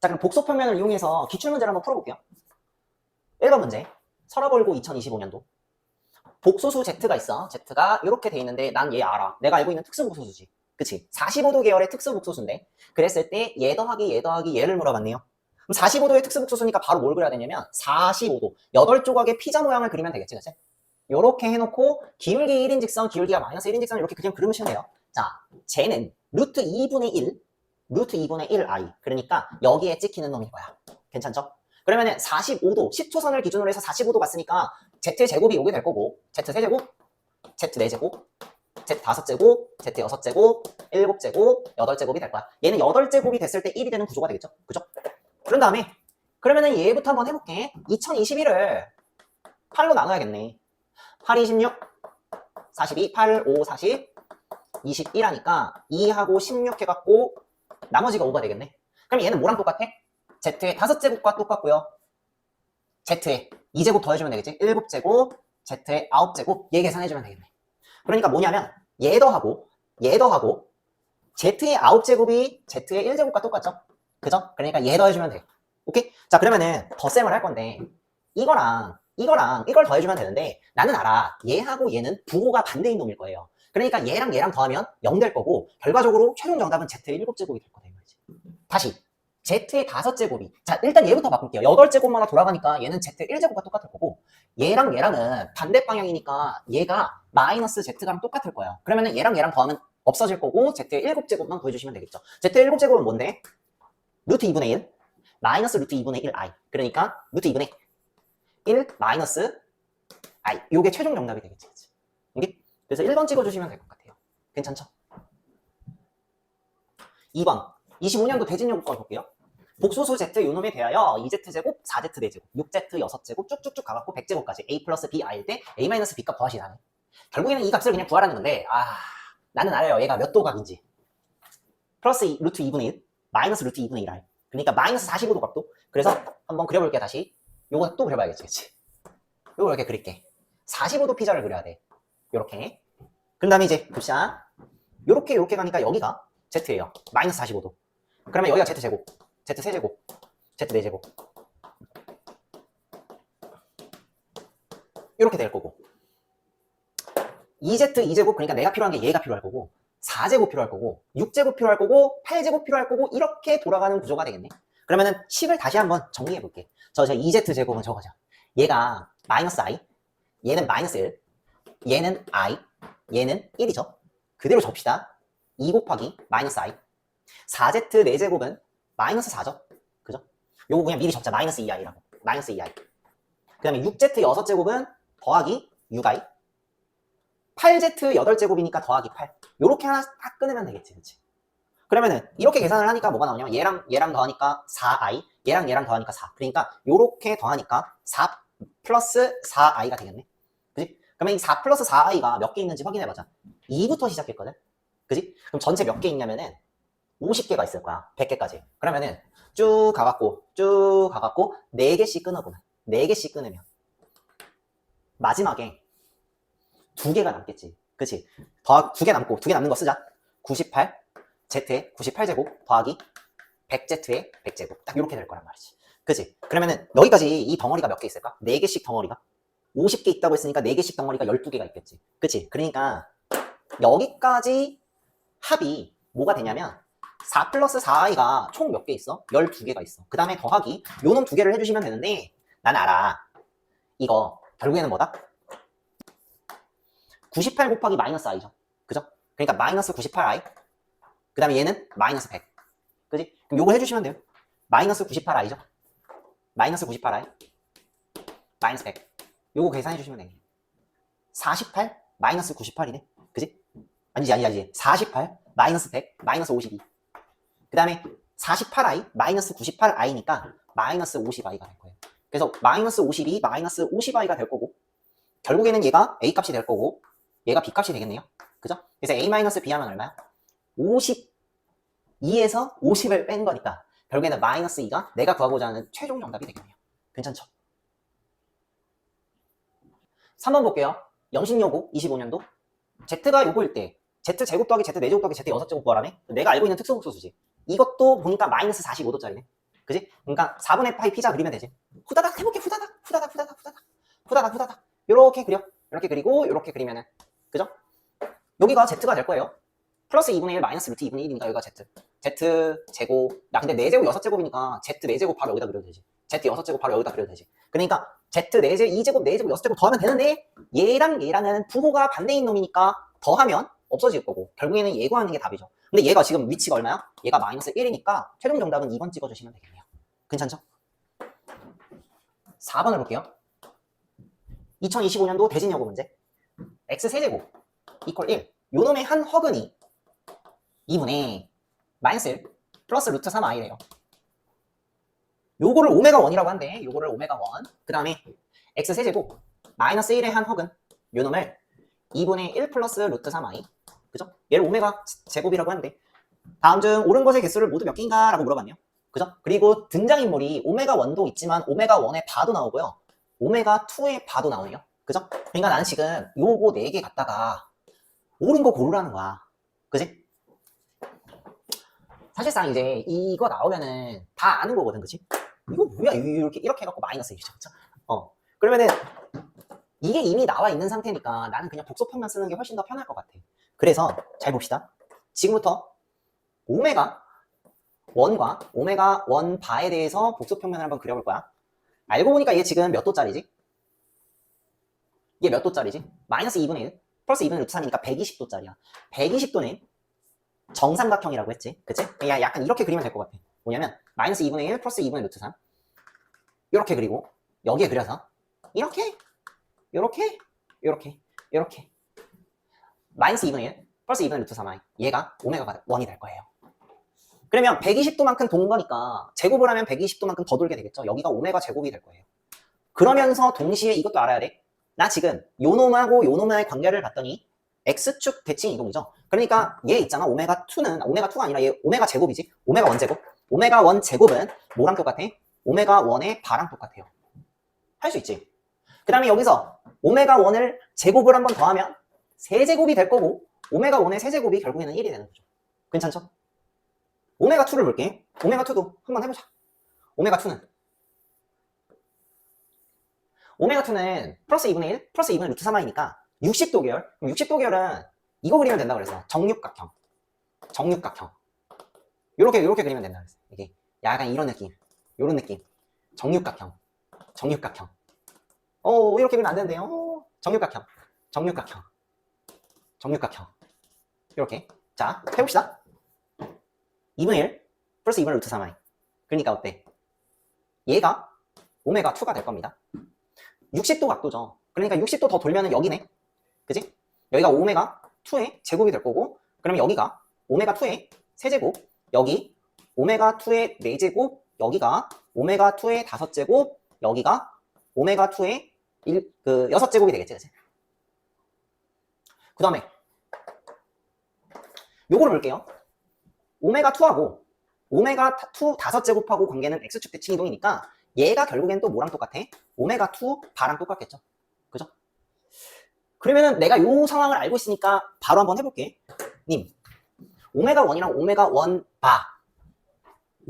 자, 그럼 복소평면을 이용해서 기출문제를 한번 풀어볼게요. 1번 문제. 서러볼고 2025년도. 복소수 Z가 있어. Z가 이렇게 돼 있는데 난 얘 알아. 내가 알고 있는 특수복소수지. 그치? 45도 계열의 특수복소수인데 그랬을 때 얘 더하기 얘 더하기 얘를 물어봤네요. 그럼 45도의 특수복소수니까 바로 뭘 그려야 되냐면 45도 8조각의 피자 모양을 그리면 되겠지. 그치? 요렇게 해놓고 기울기 1인 직선, 기울기가 마이너스 1인 직선 이렇게 그냥 그리면 돼요. 자, 쟤는 루트 2분의 1, 루트 2분의 1i. 그러니까 여기에 찍히는 놈인 거야. 괜찮죠? 그러면은 45도, 10초선을 기준으로 해서 45도 갔으니까 z제곱이 요게 될 거고 z3제곱, z4제곱, z5제곱, z6제곱, 7제곱, 8제곱이 될 거야. 얘는 8제곱이 됐을 때 1이 되는 구조가 되겠죠? 그죠? 그런 다음에 그러면은 얘부터 한번 해볼게. 2021을 8로 나눠야겠네. 8, 26, 42, 8, 5, 40, 21 하니까 2하고 16 해갖고 나머지가 5가 되겠네. 그럼 얘는 뭐랑 똑같아? z의 5제곱과 똑같고요. z의 2제곱 더해주면 되겠지? 7제곱, z의 9제곱 얘 계산해주면 되겠네. 그러니까 뭐냐면 얘 더하고 얘 더하고 z의 9제곱이 z의 1제곱과 똑같죠? 그죠? 그러니까 얘 더해주면 돼. 오케이? 자, 그러면은 덧셈을 할 건데 이거랑 이걸 더해주면 되는데 나는 알아. 얘하고 얘는 부호가 반대인 놈일 거예요. 그러니까 얘랑 더하면 0 될 거고 결과적으로 최종 정답은 z의 7제곱이 될 거다 이 말이지. 다시 z의 5제곱이 자 일단 얘부터 바꿀게요. 8제곱마다 돌아가니까 얘는 z의 1제곱과 똑같을 거고 얘랑은 반대 방향이니까 얘가 마이너스 z랑 똑같을 거야. 그러면은 얘랑 더하면 없어질 거고 z의 7제곱만 구해주시면 되겠죠. z의 7제곱은 뭔데? 루트 2분의 1 마이너스 루트 2분의 1i. 그러니까 루트 2분의 1 마이너스 i. 요게 최종 정답이 되겠지. 그치? 그래서 1번 찍어주시면 될 것 같아요. 괜찮죠? 2번 25년도 대진요구권 볼게요. 복소수 z 요놈에 대하여 2z제곱, 4z 4제곱, 6z 6제곱 쭉쭉쭉 가갖고 100제곱까지 a 플러스 b일 때 a 마이너스 b값 구하시라네. 결국에는 이 값을 그냥 구하라는 건데 나는 알아요. 얘가 몇 도각인지. 플러스 루트 2분의 1 마이너스 루트 2분의 1i. 그러니까 마이너스 45도 각도. 그래서 한번 그려볼게. 다시 요거 또 그려봐야겠지. 그치? 요거 이렇게 그릴게. 45도 피자를 그려야 돼. 요렇게. 그 다음에 이제 봅시다. 요렇게 가니까 여기가 z예요. 마이너스 45도. 그러면 여기가 z제곱, z3제곱, z4제곱 이렇게 될 거고 2z 2제곱 그러니까 내가 필요한 게 얘가 필요할 거고 4제곱 필요할 거고 6제곱 필요할 거고 8제곱 필요할 거고 이렇게 돌아가는 구조가 되겠네. 그러면은 식을 다시 한번 정리해 볼게. 저 2z제곱은 저거죠. 얘가 마이너스 i, 얘는 마이너스 1, 얘는 i, 얘는 1이죠. 그대로 접시다. 2 곱하기 마이너스 i. 4z 4제곱은 마이너스 4죠. 그죠? 요거 그냥 미리 적자. 마이너스 2i라고. 마이너스 2i. 그 다음에 6z 6제곱은 더하기 6i. 8z 8제곱이니까 더하기 8. 요렇게 하나 딱 끊으면 되겠지. 그치? 그러면은 이렇게 계산을 하니까 뭐가 나오냐면 얘랑 더하니까 4i, 얘랑 더하니까 4. 그러니까 요렇게 더하니까 4 플러스 4i가 되겠네. 그지? 그러면 이 4 플러스 4i가 몇 개 있는지 확인해보자. 2부터 시작했거든. 그지? 그럼 전체 몇 개 있냐면은 50개가 있을 거야. 100개까지. 그러면은 쭉 가갖고 4개씩 끊어보면 4개씩 끊으면 마지막에 2개가 남겠지. 그치? 더 2개 남고 2개 남는 거 쓰자. 98 z에 98제곱 더하기 100z에 100제곱 딱 이렇게 될 거란 말이지. 그치? 그러면은 여기까지 이 덩어리가 몇 개 있을까? 4개씩 덩어리가 50개 있다고 했으니까 4개씩 덩어리가 12개가 있겠지. 그치? 그러니까 여기까지 합이 뭐가 되냐면 4 플러스 4i가 총 몇 개 있어? 12개가 있어. 그 다음에 더하기 요놈 2개를 해주시면 되는데 난 알아. 이거 결국에는 뭐다? 98 곱하기 마이너스 i죠. 그죠? 그러니까 마이너스 98i. 그 다음에 얘는 마이너스 100. 그지? 그럼 요거 해주시면 돼요. 마이너스 98i죠. 마이너스 98i. 마이너스 100. 요거 계산해주시면 돼요. 48 마이너스 98이네. 그지? 아니지. 48 마이너스 100 마이너스 52. 그 다음에 48i 마이너스 98i니까 마이너스 50i가 될 거예요. 그래서 마이너스 52 마이너스 50i가 될 거고 결국에는 얘가 a 값이 될 거고 얘가 b 값이 되겠네요. 그죠? 그래서 a 마이너스 b 하면 얼마야? 52에서 50을 뺀 거니까 결국에는 마이너스 2가 내가 구하고자 하는 최종 정답이 되겠네요. 괜찮죠? 3번 볼게요. 영신요고 25년도 z가 요거일 때 z제곱 더하기 z 4제곱 더하기 z 6제곱 구하라며? 내가 알고 있는 특수복소수지. 이것도 보니까 마이너스 45도짜리네. 그지? 그러니까 4분의 파이 피자 그리면 되지. 후다닥 해볼게. 후다닥 후다닥 후다닥 후다닥 후다닥 후다닥 요렇게 그려. 이렇게 그리고 요렇게 그리면은 그죠? 여기가 z가 될 거예요. 플러스 2분의 1 마이너스 루트 2분의 1이니까 여기가 z. z 제곱. 야 근데 4제곱 6제곱이니까 z 4제곱 바로 여기다 그려도 되지. z 6제곱 바로 여기다 그려도 되지. 그러니까 z 4제곱 2제곱 4제곱 6제곱 더하면 되는데 얘랑 얘랑은 부호가 반대인 놈이니까 더하면 없어질 거고 결국에는 얘 구하는 게 답이죠. 근데 얘가 지금 위치가 얼마야? 얘가 마이너스 1이니까 최종 정답은 2번 찍어주시면 되겠네요. 괜찮죠? 4번을 볼게요. 2025년도 대진여고 문제. x 세제곱 이퀄 1. 요놈의 한 허근이 2분의 마이너스 1 플러스 루트 3i래요. 요거를 오메가 1이라고 한대. 요거를 오메가 1. 그 다음에 x 세제곱 마이너스 1의 한 허근 요놈을 2분의 1 플러스 루트 3i. 그죠? 얘를 오메가 제곱이라고 하는데 다음 중 옳은 것의 개수를 모두 몇 개인가? 라고 물어봤네요. 그죠? 그리고 등장인물이 오메가 1도 있지만 오메가 1의 바도 나오고요. 오메가 2의 바도 나오네요. 그죠? 그러니까 나는 지금 요거 4개 갖다가 옳은 거 고르라는 거야. 그지? 사실상 이제 이거 나오면은 다 아는 거거든. 그치? 이거 뭐야? 이렇게 해갖고 마이너스 1이죠. 그쵸? 그러면은 이게 이미 나와 있는 상태니까 나는 그냥 복소편만 쓰는 게 훨씬 더 편할 것 같아. 그래서 잘 봅시다. 지금부터 오메가 1과 오메가 1 바에 대해서 복소편면을 한번 그려볼 거야. 알고 보니까 얘 지금 몇 도짜리지? 얘 몇 도짜리지? 마이너스 2분의 1 플러스 2분의 루트 3이니까 120도짜리야. 120도는 정삼각형이라고 했지. 그치? 그냥 약간 이렇게 그리면 될 것 같아. 뭐냐면 마이너스 2분의 1 플러스 2분의 루트 3 이렇게 그리고 여기에 그려서 이렇게 요렇게 마이너스 2분의 1 플러스 2분의 루트 3i 얘가 오메가 1이 될 거예요. 그러면 120도만큼 돈 거니까 제곱을 하면 120도만큼 더 돌게 되겠죠. 여기가 오메가 제곱이 될 거예요. 그러면서 동시에 이것도 알아야 돼. 나 지금 요놈하고 요놈의 관계를 봤더니 x축 대칭 이동이죠. 그러니까 얘 있잖아. 오메가 2가 아니라 얘 오메가 제곱이지. 오메가 1 제곱. 오메가 1 제곱은 뭐랑 똑같아? 오메가 1의 바랑 똑같아요. 할 수 있지. 그 다음에 여기서 오메가 1을 제곱을 한번 더하면 세제곱이 될 거고 오메가 1의 세제곱이 결국에는 1이 되는 거죠. 괜찮죠? 오메가 2를 볼게. 오메가 2도 한번 해보자. 오메가 2는 플러스 2분의 1 플러스 2분의 루트 3i니까 60도 계열. 그럼 60도 계열은 이거 그리면 된다고 그랬어. 정육각형. 요렇게 그리면 된다고 그랬어. 이게 약간 이런 느낌. 요런 느낌. 정육각형. 이렇게 그리면 안 되는데요. 정육각형. 이렇게. 자, 해봅시다. 2분의 1 플러스 2분의 루트 3i. 그러니까 어때? 얘가 오메가 2가 될 겁니다. 60도 각도죠. 그러니까 60도 더 돌면은 여기네. 그지? 여기가 오메가 2의 제곱이 될 거고, 그러면 여기가 오메가 2의 세제곱, 여기 오메가 2의 4제곱, 여기가 오메가 2의 5제곱, 여기가 오메가 2의 6제곱이 되겠지. 그치? 그 다음에 요거를 볼게요. 오메가 2하고 오메가 2 5제곱하고 관계는 x축 대칭 이동이니까 얘가 결국엔 또 뭐랑 똑같아? 오메가 2 바랑 똑같겠죠. 그죠? 그러면은 내가 요 상황을 알고 있으니까 바로 한번 해볼게. 님, 오메가 1이랑 오메가 1 바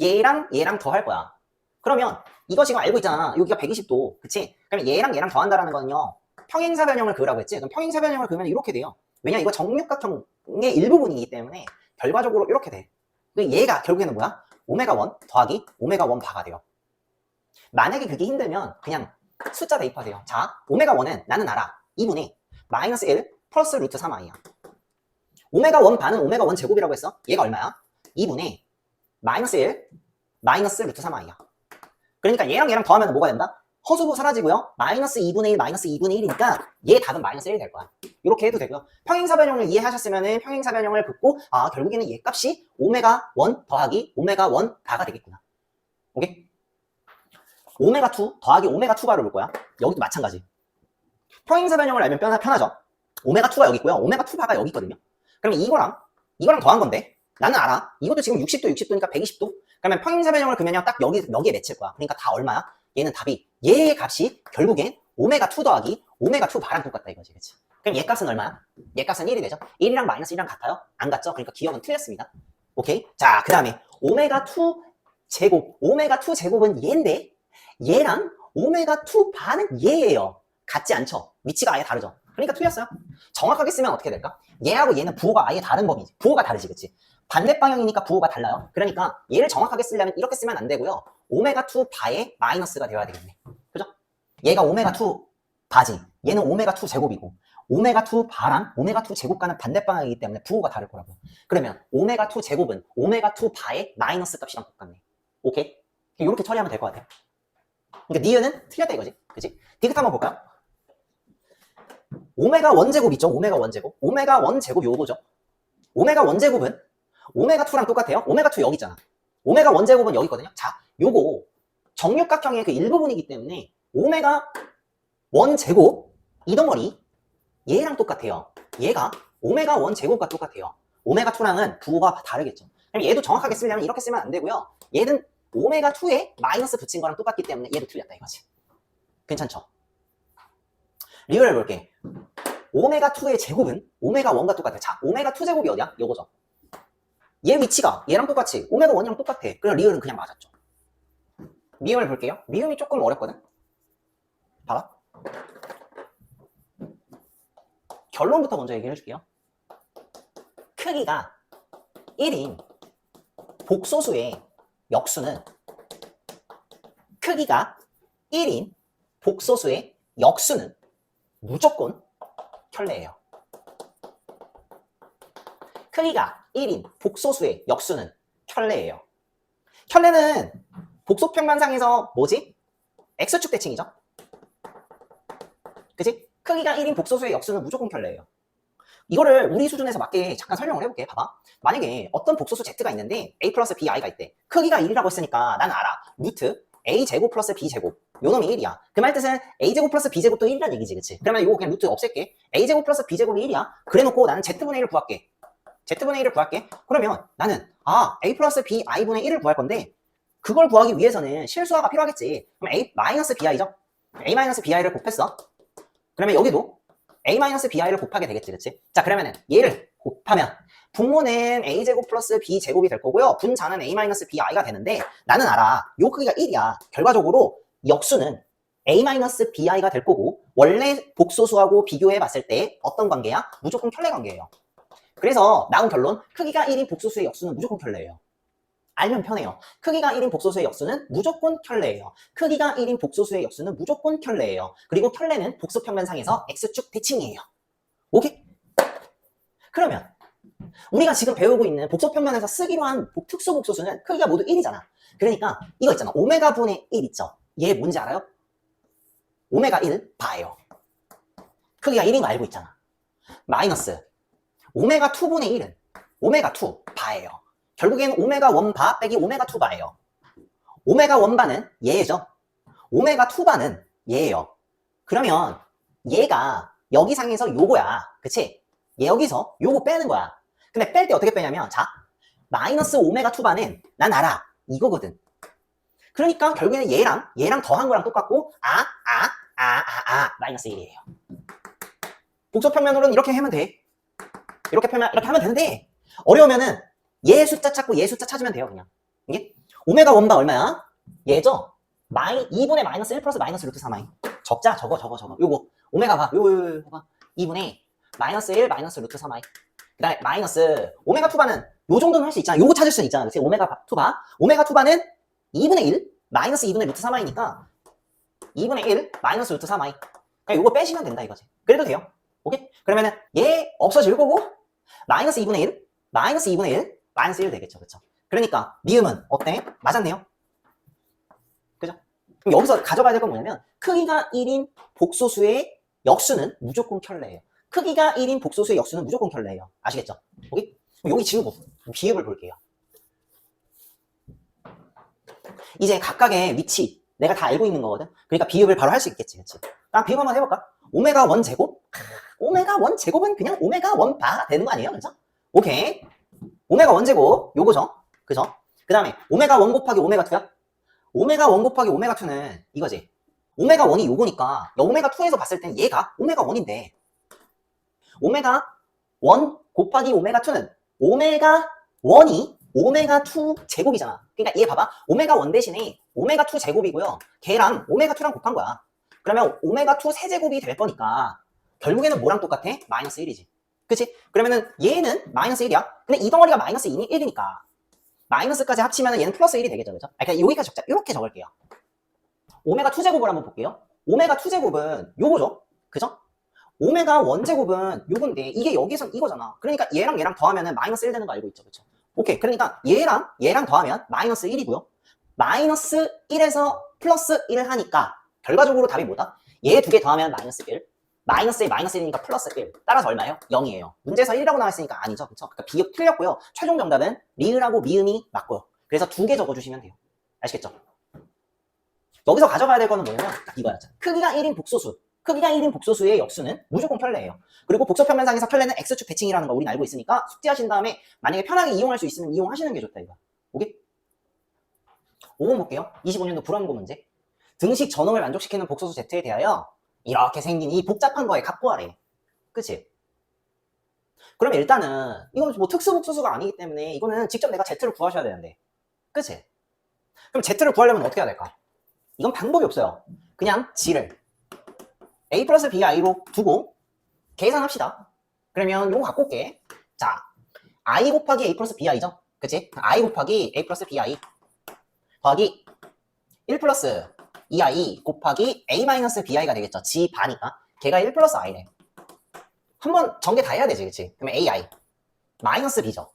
얘랑 더 할 거야. 그러면 이거 지금 알고 있잖아. 여기가 120도. 그치? 그러면 얘랑 더한다라는 거는요. 평행사 변형을 그으라고 했지? 그럼 평행사 변형을 그으면 이렇게 돼요. 왜냐? 이거 정육각형의 일부분이기 때문에 결과적으로 이렇게 돼. 얘가 결국에는 뭐야? 오메가 1 더하기 오메가 1 바가 돼요. 만약에 그게 힘들면 그냥 숫자 대입하세요. 자, 오메가 1은 나는 알아. 2분의 마이너스 1 플러스 루트 3i야. 오메가 1 반은 오메가 1 제곱이라고 했어. 얘가 얼마야? 2분의 마이너스 1 마이너스 루트 3i야. 그러니까 얘랑 더하면 뭐가 된다? 허수부 사라지고요. 마이너스 2분의 1 마이너스 2분의 1이니까 얘 답은 마이너스 1이 될 거야. 이렇게 해도 되고요. 평행사 변형을 이해하셨으면 평행사 변형을 긋고 결국에는 얘 값이 오메가 1 더하기 오메가 1 바가 되겠구나. 오케이? 오메가 2 더하기 오메가 2 바를 볼 거야. 여기도 마찬가지. 평행사 변형을 알면 편하죠. 오메가 2가 여기 있고요. 오메가 2 바가 여기 있거든요. 그러면 이거랑 더한 건데 나는 알아. 이것도 지금 60도니까 120도. 그러면 평행사 변형을 그으면 딱 여기에 맺힐 거야. 그러니까 다 얼마야? 얘는 답이 얘의 값이 결국엔 오메가 2 더하기 오메가 2 바랑 똑같다 이거지. 그치? 그럼 얘 값은 얼마야? 얘 값은 1이 되죠. 1이랑 마이너스 1이랑 같아요? 안 같죠? 그러니까 기억은 틀렸습니다. 오케이? 자, 그 다음에 오메가 2 제곱, 오메가2 제곱은 얘인데 얘랑 오메가2 반은 얘예요. 같지 않죠? 위치가 아예 다르죠? 그러니까 틀렸어요. 정확하게 쓰면 어떻게 될까? 얘하고 얘는 부호가 아예 다른 범위지. 부호가 다르지, 그치? 반대 방향이니까 부호가 달라요. 그러니까 얘를 정확하게 쓰려면 이렇게 쓰면 안 되고요. 오메가2 바에 마이너스가 되어야 되겠네. 그죠? 얘가 오메가2 바지, 얘는 오메가2 제곱이고 오메가2 바랑 오메가2 제곱과는 반대 방향이기 때문에 부호가 다를 거라고. 그러면 오메가2 제곱은 오메가2 바의 마이너스 값이랑 똑같네. 오케이? 이렇게 처리하면 될 것 같아요. 그러니까 니은은 틀렸다 이거지. 그치? 디귿 한번 볼까요? 오메가 원제곱 있죠? 오메가 원제곱. 오메가 원제곱 요거죠. 오메가 원제곱은 오메가2랑 똑같아요. 오메가2 여기 있잖아. 오메가 원제곱은 여기 있거든요. 자, 요거 정육각형의 그 일부분이기 때문에 오메가 원제곱 이 덩어리 얘랑 똑같아요. 얘가 오메가 원제곱과 똑같아요. 오메가2랑은 부호가 다르겠죠. 그럼 얘도 정확하게 쓰려면 이렇게 쓰면 안 되고요. 얘는 오메가2에 마이너스 붙인 거랑 똑같기 때문에 얘도 틀렸다 이거지. 괜찮죠? 리얼 해볼게. 오메가2의 제곱은 오메가1과 똑같아. 자, 오메가2 제곱이 어디야? 요거죠. 얘 위치가 얘랑 똑같이 오메가1이랑 똑같아. 그래서 리얼은 그냥 맞았죠. 미음을 볼게요. 미음이 조금 어렵거든? 봐봐. 결론부터 먼저 얘기를 해줄게요. 크기가 1인 복소수의 역수는 크기가 1인 복소수의 역수는 무조건 켤레예요. 크기가 1인 복소수의 역수는 켤레예요. 켤레는 복소평면상에서 뭐지? X축 대칭이죠? 그치? 크기가 1인 복소수의 역수는 무조건 켤레예요. 이거를 우리 수준에서 맞게 잠깐 설명을 해볼게. 봐봐. 만약에 어떤 복소수 Z가 있는데 A 플러스 BI가 있대. 크기가 1이라고 했으니까 난 알아. 루트 A제곱 플러스 B제곱 요 놈이 1이야. 그 말 뜻은 A제곱 플러스 B제곱도 1이란 얘기지, 그치? 그러면 이거 그냥 루트 없앨게. A제곱 플러스 B제곱이 1이야. 그래놓고 나는 Z분의 1을 구할게. Z분의 1을 구할게. 그러면 나는 A 플러스 BI분의 1을 구할 건데 그걸 구하기 위해서는 실수화가 필요하겠지. 그럼 A-BI죠? A-BI를 곱했어. 그러면 여기도 A-BI를 곱하게 되겠지, 그치? 자, 그러면은 얘를 곱하면 분모는 A제곱 플러스 B제곱이 될 거고요. 분자는 A-BI가 되는데 나는 알아. 요 크기가 1이야. 결과적으로 역수는 A-BI가 될 거고 원래 복소수하고 비교해 봤을 때 어떤 관계야? 무조건 켤레 관계예요. 그래서 나온 결론 크기가 1인 복소수의 역수는 무조건 켤레예요. 알면 편해요. 크기가 1인 복소수의 역수는 무조건 켤레예요. 크기가 1인 복소수의 역수는 무조건 켤레예요. 그리고 켤레는 복소평면상에서 X축 대칭이에요. 오케이? 그러면 우리가 지금 배우고 있는 복소평면에서 쓰기로 한 특수복소수는 크기가 모두 1이잖아. 그러니까 이거 있잖아. 오메가 분의 1 있죠? 얘 뭔지 알아요? 오메가 1 바예요. 크기가 1인 거 알고 있잖아. 마이너스 오메가 2 분의 1은 오메가 2 바예요. 결국엔 오메가 1 바 빼기 오메가 2 바예요. 오메가 1 바는 얘죠. 오메가 2 바는 얘예요. 그러면 얘가 여기 상에서 요거야. 그치? 얘 여기서 요거 빼는 거야. 근데 뺄 때 어떻게 빼냐면 자, 마이너스 오메가 2 바는 난 알아. 이거거든. 그러니까 결국에는 얘랑 더한 거랑 똑같고 마이너스 1이에요. 복소평면으로는 이렇게 하면 돼. 이렇게 하면 되는데 어려우면은 얘 숫자 찾고 얘 숫자 찾으면 돼요. 그냥 이게 오메가 1바 얼마야? 얘죠? 2분의 마이너스 1 플러스 마이너스 루트 3i 적자 저거 요거 오메가 봐 요거 봐 2분의 마이너스 1 마이너스 루트 3i 그 다음에 마이너스 오메가 2바는 요 정도는 할 수 있잖아. 요거 찾을 수는 있잖아. 그치? 오메가 2바는 2분의 1 마이너스 2분의 루트 3i니까 2분의 1 마이너스 루트 3i 그냥 요거 빼시면 된다 이거지. 그래도 돼요. 오케이? 그러면은 얘 없어질 거고 마이너스 2분의 1 마이너스 2분의 1 마이너스 1 되겠죠. 그쵸? 그러니까 미음은 어때? 맞았네요. 그죠? 그럼 여기서 가져가야 될 건 뭐냐면 크기가 1인 복소수의 역수는 무조건 켤레예요. 크기가 1인 복소수의 역수는 무조건 켤레예요. 아시겠죠? 오케이? 그럼 여기 지우고 비읍을 볼게요. 이제 각각의 위치 내가 다 알고 있는 거거든. 그러니까 비읍을 바로 할 수 있겠지. 그치? 그럼 비읍 한번 해볼까? 오메가 1 제곱? 오메가 1 제곱은 그냥 오메가 1 바 되는 거 아니에요? 그죠? 오케이. 오메가 1 제곱 요거죠. 그죠? 그 다음에 오메가 1 곱하기 오메가 2야? 오메가 1 곱하기 오메가 2는 이거지. 오메가 1이 요거니까 오메가 2에서 봤을 땐 얘가 오메가 1인데 오메가 1 곱하기 오메가 2는 오메가 1이 오메가 2 제곱이잖아. 그러니까 얘 봐봐. 오메가 1 대신에 오메가 2 제곱이고요. 걔랑 오메가 2랑 곱한 거야. 그러면 오메가 2 세제곱이 될 거니까 결국에는 뭐랑 똑같아? 마이너스 1이지. 그치? 그러면은 얘는 마이너스 1이야. 근데 이 덩어리가 마이너스 1이니까 마이너스까지 합치면 얘는 플러스 1이 되겠죠. 그죠? 그러니까 여기까지 적자. 이렇게 적을게요. 오메가 2 제곱을 한번 볼게요. 오메가 2 제곱은 요거죠. 그죠? 오메가 1 제곱은 요건데 이게 여기선 이거잖아. 그러니까 얘랑 얘랑 더하면은 마이너스 1 되는 거 알고 있죠. 그쵸? 오케이. 그러니까 얘랑 더하면 마이너스 1이고요. 마이너스 1에서 플러스 1을 하니까 결과적으로 답이 뭐다? 얘 두 개 더하면 마이너스 1. 마이너스 1, 마이너스 1이니까 플러스 1. 따라서 얼마예요? 0이에요. 문제에서 1이라고 나왔으니까 아니죠. 그쵸? 그러니까 비읍 틀렸고요. 최종 정답은 리을하고 미음이 맞고요. 그래서 두 개 적어주시면 돼요. 아시겠죠? 여기서 가져가야 될 거는 뭐냐면 딱 이거였죠. 크기가 1인 복소수. 크기가 1인 복소수의 역수는 무조건 편례예요. 그리고 복소평면상에서 편례는 X축 대칭이라는 거 우리는 알고 있으니까 숙지하신 다음에 만약에 편하게 이용할 수 있으면 이용하시는 게 좋다 이거. 오케이? 5번 볼게요. 25년도 불암고 문제. 등식 전원을 만족시키는 복소수 Z에 대하여 이렇게 생긴 이 복잡한 거에 값구하래. 그치? 그러면 일단은 이건 뭐 특수복소수가 아니기 때문에 이거는 직접 내가 Z를 구하셔야 되는데. 그치? 그럼 Z를 구하려면 어떻게 해야 될까? 이건 방법이 없어요. 그냥 G를 A 플러스 BI로 두고 계산합시다. 그러면 이거 갖고 올게. 자, I 곱하기 A 플러스 BI죠? 그치? I 곱하기 A 플러스 BI 더하기 1 플러스 2I 곱하기 A 마이너스 BI가 되겠죠. G 바니까. 걔가 1 플러스 I래. 한번 전개 다 해야 되지, 그치? 그러면 AI 마이너스 B죠.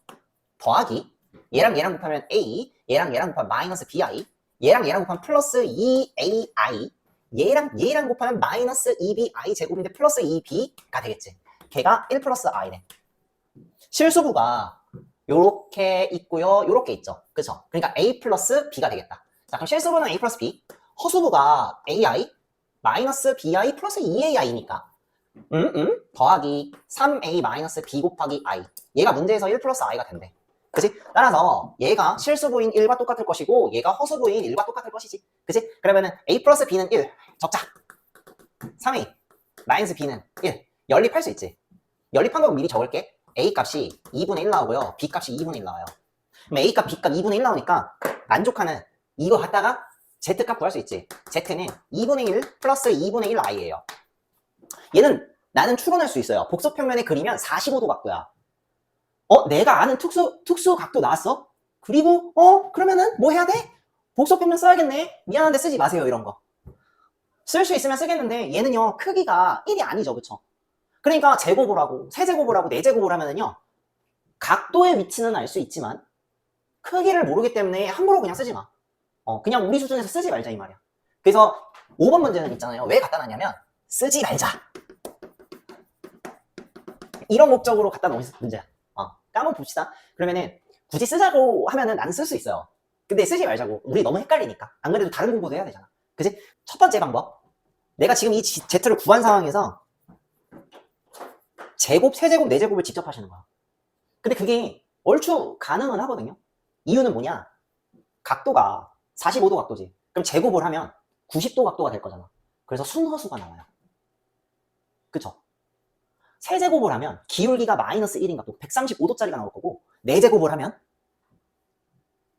더하기 얘랑 얘랑 곱하면 A, 얘랑 얘랑 곱하면 마이너스 BI, 얘랑 얘랑 곱하면 플러스 2AI, 얘랑 곱하면 마이너스 2BI 제곱인데 플러스 2B가 되겠지. 걔가 1 플러스 I래. 실수부가 요렇게 있고요, 요렇게 있죠. 그쵸? 그러니까 A 플러스 B가 되겠다. 자, 그럼 실수부는 A 플러스 B, 허수부가 AI 마이너스 BI 플러스 2AI니까 더하기 3A 마이너스 B 곱하기 I. 얘가 문제에서 1 플러스 I가 된대. 그치? 따라서 얘가 실수부인 1과 똑같을 것이고 얘가 허수부인 1과 똑같을 것이지. 그치? 그러면은 A 플러스 B는 1 적자. 3A 마이너스 B는 1 연립할 수 있지. 연립한 거 미리 적을게. A 값이 2분의 1 나오고요. B 값이 2분의 1 나와요. 그럼 A 값, B 값 2분의 1 나오니까 만족하는 이거 갖다가 Z 값 구할 수 있지. Z는 2분의 1 플러스 2분의 1 I예요. 얘는 나는 추론할 수 있어요. 복소평면에 그리면 45도 각도야. 내가 아는 특수 각도 나왔어? 그리고 그러면은 뭐 해야 돼? 복소평면 써야겠네. 미안한데 쓰지 마세요. 이런 거. 쓸 수 있으면 쓰겠는데 얘는요. 크기가 1이 아니죠. 그쵸? 그러니까 제곱을 하고 세제곱을 하고 네제곱을 하면은요. 각도의 위치는 알 수 있지만 크기를 모르기 때문에 함부로 그냥 쓰지 마. 그냥 우리 수준에서 쓰지 말자 이 말이야. 그래서 5번 문제는 있잖아요. 왜 갖다 놨냐면 쓰지 말자. 이런 목적으로 갖다 놓은 문제야. 한번 봅시다. 그러면은 굳이 쓰자고 하면은 나는 쓸 수 있어요. 근데 쓰지 말자고. 우리 너무 헷갈리니까. 안 그래도 다른 공부도 해야 되잖아. 그치? 첫 번째 방법. 내가 지금 이 Z를 구한 상황에서 제곱, 세제곱, 네제곱을 직접 하시는 거야. 근데 그게 얼추 가능은 하거든요. 이유는 뭐냐? 각도가 45도 각도지. 그럼 제곱을 하면 90도 각도가 될 거잖아. 그래서 순허수가 나와요. 그쵸? 세제곱을 하면 기울기가 마이너스 1인 각도 135도짜리가 나올 거고 네제곱을 하면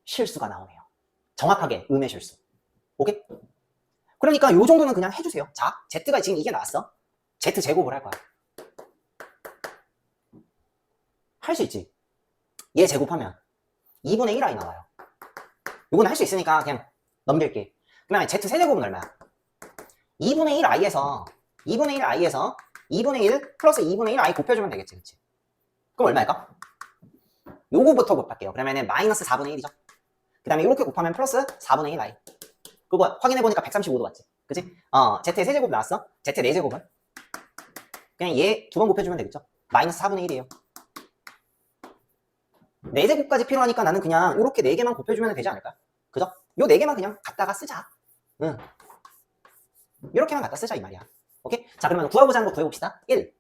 실수가 나오네요. 정확하게 음의 실수. 오케이? 그러니까 요 정도는 그냥 해주세요. 자, Z가 지금 이게 나왔어. Z제곱을 할 거야. 할 수 있지. 얘 제곱하면 2분의 1i 나와요. 요거는 할 수 있으니까 그냥 넘길게. 그 다음에 Z 세제곱은 얼마야? 2분의 1i에서 2분의 1 플러스 2분의 1i 곱해주면 되겠지. 그치? 그럼 얼마일까? 요거부터 곱할게요. 그러면은 마이너스 4분의 1이죠. 그 다음에 이렇게 곱하면 플러스 4분의 1i. 그거 확인해보니까 135도 맞지? 그치? Z의 세제곱 나왔어? Z 4제곱은? 그냥 얘 두 번 곱해주면 되겠죠? 마이너스 4분의 1이에요. 4제곱까지 필요하니까 나는 그냥 이렇게 4개만 곱해주면 되지 않을까? 그죠? 요 4개만 그냥 갖다가 쓰자. 응. 이렇게만 갖다 쓰자 이 말이야. 오케이? 자, 그러면 구하고자 하는 거 구해봅시다. 1.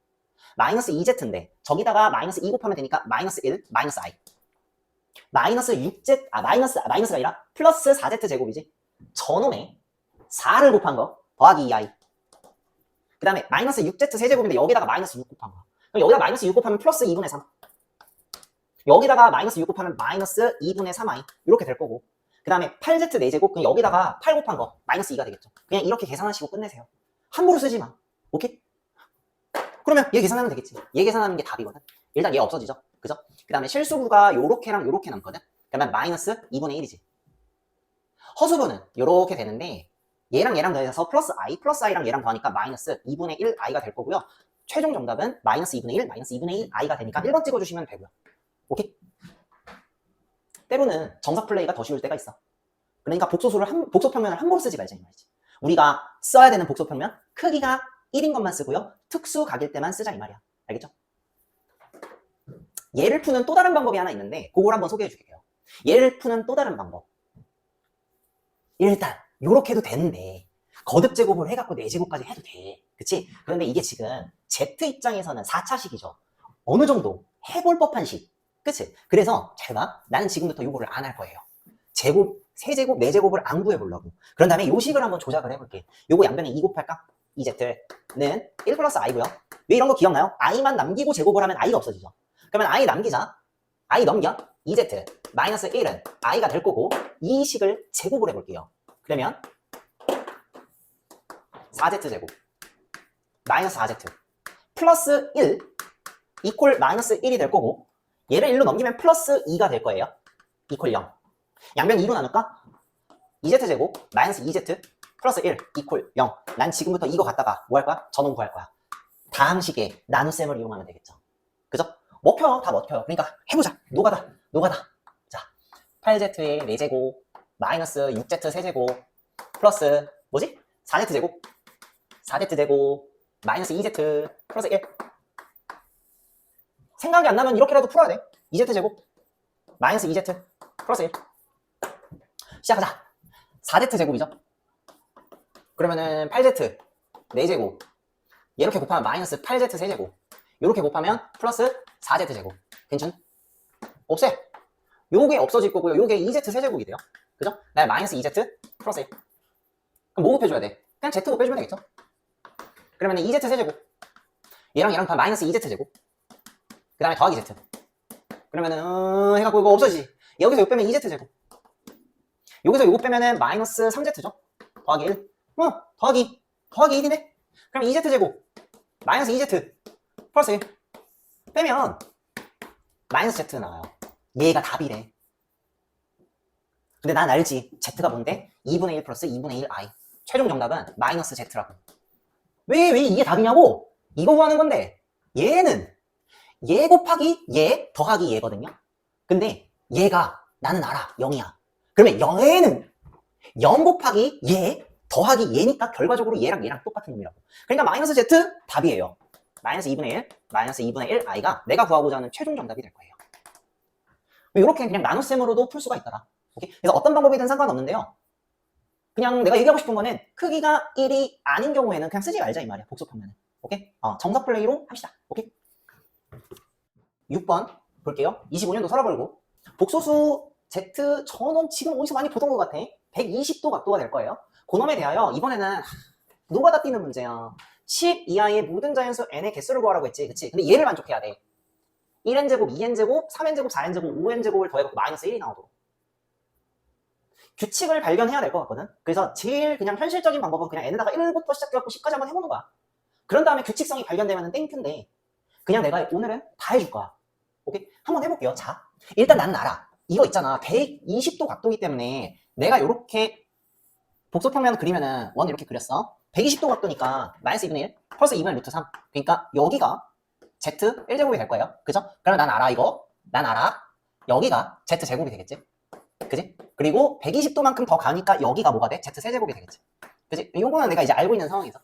마이너스 2z인데 저기다가 마이너스 2 곱하면 되니까 마이너스 1, 마이너스 i. 마이너스 6z, 마이너스가 아니라 플러스 4z 제곱이지. 저놈에 4를 곱한 거 더하기 2i. 그 다음에 마이너스 6z 세제곱인데 여기다가 마이너스 6 곱한 거. 그럼 여기다 마이너스 6 곱하면 플러스 2분의 3. 여기다가 마이너스 6 곱하면 마이너스 2분의 3i 이렇게 될 거고, 그 다음에 8z 4제곱 그냥 여기다가 8 곱한 거 마이너스 2가 되겠죠. 그냥 이렇게 계산하시고 끝내세요. 함부로 쓰지 마. 오케이? 그러면 얘 계산하면 되겠지. 얘 계산하는 게 답이거든. 일단 얘 없어지죠. 그죠? 그 다음에 실수부가 요렇게랑 요렇게 남거든. 그러면 마이너스 2분의 1이지. 허수부는 요렇게 되는데 얘랑 얘랑 더해서 플러스 i랑 얘랑 더하니까 마이너스 2분의 1i가 될 거고요. 최종 정답은 마이너스 2분의 1, 마이너스 2분의 1i가 되니까 1번 찍어주시면 되고요. 오케이? 때로는 정석 플레이가 더 쉬울 때가 있어. 그러니까 복소평면을 함부로 쓰지 말자 이 말이지. 우리가 써야 되는 복소평면 크기가 1인 것만 쓰고요. 특수 각일 때만 쓰자 이 말이야. 알겠죠? 얘를 푸는 또 다른 방법이 하나 있는데 그걸 한번 소개해 줄게요. 얘를 푸는 또 다른 방법. 일단 요렇게 해도 되는데 거듭 제곱을 해갖고 4제곱까지 해도 돼. 그치? 그런데 이게 지금 Z 입장에서는 4차식이죠. 어느 정도 해볼 법한 식. 그치? 그래서 잘 봐. 나는 지금부터 요거를 안 할 거예요. 제곱, 세제곱, 4제곱을 안 구해보려고. 그런 다음에 요 식을 한번 조작을 해볼게. 요거 양변에 2 곱할까? 2z는 1 플러스 i고요. 왜 이런 거 기억나요? i만 남기고 제곱을 하면 i가 없어지죠. 그러면 i 남기자. i 넘겨. 2z 마이너스 1은 i가 될 거고 이 식을 제곱을 해볼게요. 그러면 4z제곱 마이너스 4z 플러스 1 이퀄 마이너스 1이 될 거고 얘를 1로 넘기면 플러스 2가 될 거예요. 이퀄 0. 양변 2로 나눌까? 2z제곱 마이너스 2z 플러스 1 이퀄 0. 난 지금부터 이거 갖다가 뭐 할 거야? 전원 구할 거야. 다음 식에 나눗셈을 이용하면 되겠죠. 그죠? 먹혀요. 다 먹혀요. 그러니까 해보자. 노가다. 자, 8z의 4제곱 마이너스 6z 세제곱 플러스 뭐지? 4z제곱 4z제곱 마이너스 2z 플러스 1. 생각이 안 나면 이렇게라도 풀어야 돼. 2z제곱 마이너스 2z 플러스 1. 시작하자. 4z제곱이죠. 그러면은 8z 4제곱 이렇게 곱하면 마이너스 8z 세제곱 이렇게 곱하면 플러스 4z제곱. 괜찮? 없애. 요게 없어질 거고요. 요게 2z 세제곱이 돼요. 그죠? 나 마이너스 2z 플러스 1. 그럼 뭐 곱해줘야 돼? 그냥 z 곱해주면 되겠죠? 그러면은 2z 세제곱 얘랑 얘랑 다 마이너스 2z 제곱 그 다음에 더하기 z. 그러면은 해갖고 이거 없어지지. 여기서 요 빼면 2z 제곱 여기서 요거 빼면은 마이너스 3z죠? 더하기 1. 더하기 1이네? 그럼 2z 제곱 마이너스 2z 플러스 1 빼면 마이너스 z 나와요. 얘가 답이래. 근데 난 알지. z가 뭔데? 2분의 1 플러스 2분의 1 i. 최종 정답은 마이너스 z라고. 왜 이게 답이냐고? 이거 구하는 건데 얘는 얘 곱하기 얘 더하기 얘거든요. 근데 얘가 나는 알아. 0이야. 그러면 얘는 0 곱하기 얘 더하기 얘니까 결과적으로 얘랑 똑같은 놈이라고. 그러니까 마이너스 z 답이에요. 마이너스 2분의 1 마이너스 2분의 1 i가 내가 구하고자 하는 최종 정답이 될 거예요. 이렇게 그냥 나눗셈으로도 풀 수가 있더라. 오케이? 그래서 어떤 방법이든 상관없는데요. 그냥 내가 얘기하고 싶은 거는 크기가 1이 아닌 경우에는 그냥 쓰지 말자 이 말이야. 복소평면은. 오케이? 정석 플레이로 합시다. 오케이? 6번 볼게요. 25년도 서라벌고 복소수 Z 저놈 지금 어디서 많이 보던 것 같아. 120도 각도가 될 거예요. 그놈에 대하여 이번에는 노가다 띄는 문제야. 10 이하의 모든 자연수 n의 개수를 구하라고 했지. 그치? 근데 얘를 만족해야 돼. 1n제곱, 2n제곱, 3n제곱, 4n제곱, 5n제곱을 더해갖고 마이너스 1이 나오도록. 규칙을 발견해야 될 것 같거든. 그래서 제일 그냥 현실적인 방법은 그냥 n에다가 1부터 시작해갖고 10까지 한번 해보는 거야. 그런 다음에 규칙성이 발견되면 땡큐인데 그냥 내가 오늘은 다 해줄 거야. 오케이? 한번 해볼게요. 자, 일단 나는 알아. 이거 있잖아. 120도 각도이기 때문에 내가 이렇게 복소평면 그리면은 원 이렇게 그렸어. 120도 각도니까 마이너스 2분의 1 플러스 2분의 루트 3. 그러니까 여기가 z 1제곱이 될 거예요. 그죠? 그러면 난 알아 이거. 난 알아. 여기가 z 제곱이 되겠지. 그지? 그리고 120도만큼 더 가니까 여기가 뭐가 돼? z 세제곱이 되겠지. 그지? 이거는 내가 이제 알고 있는 상황에서.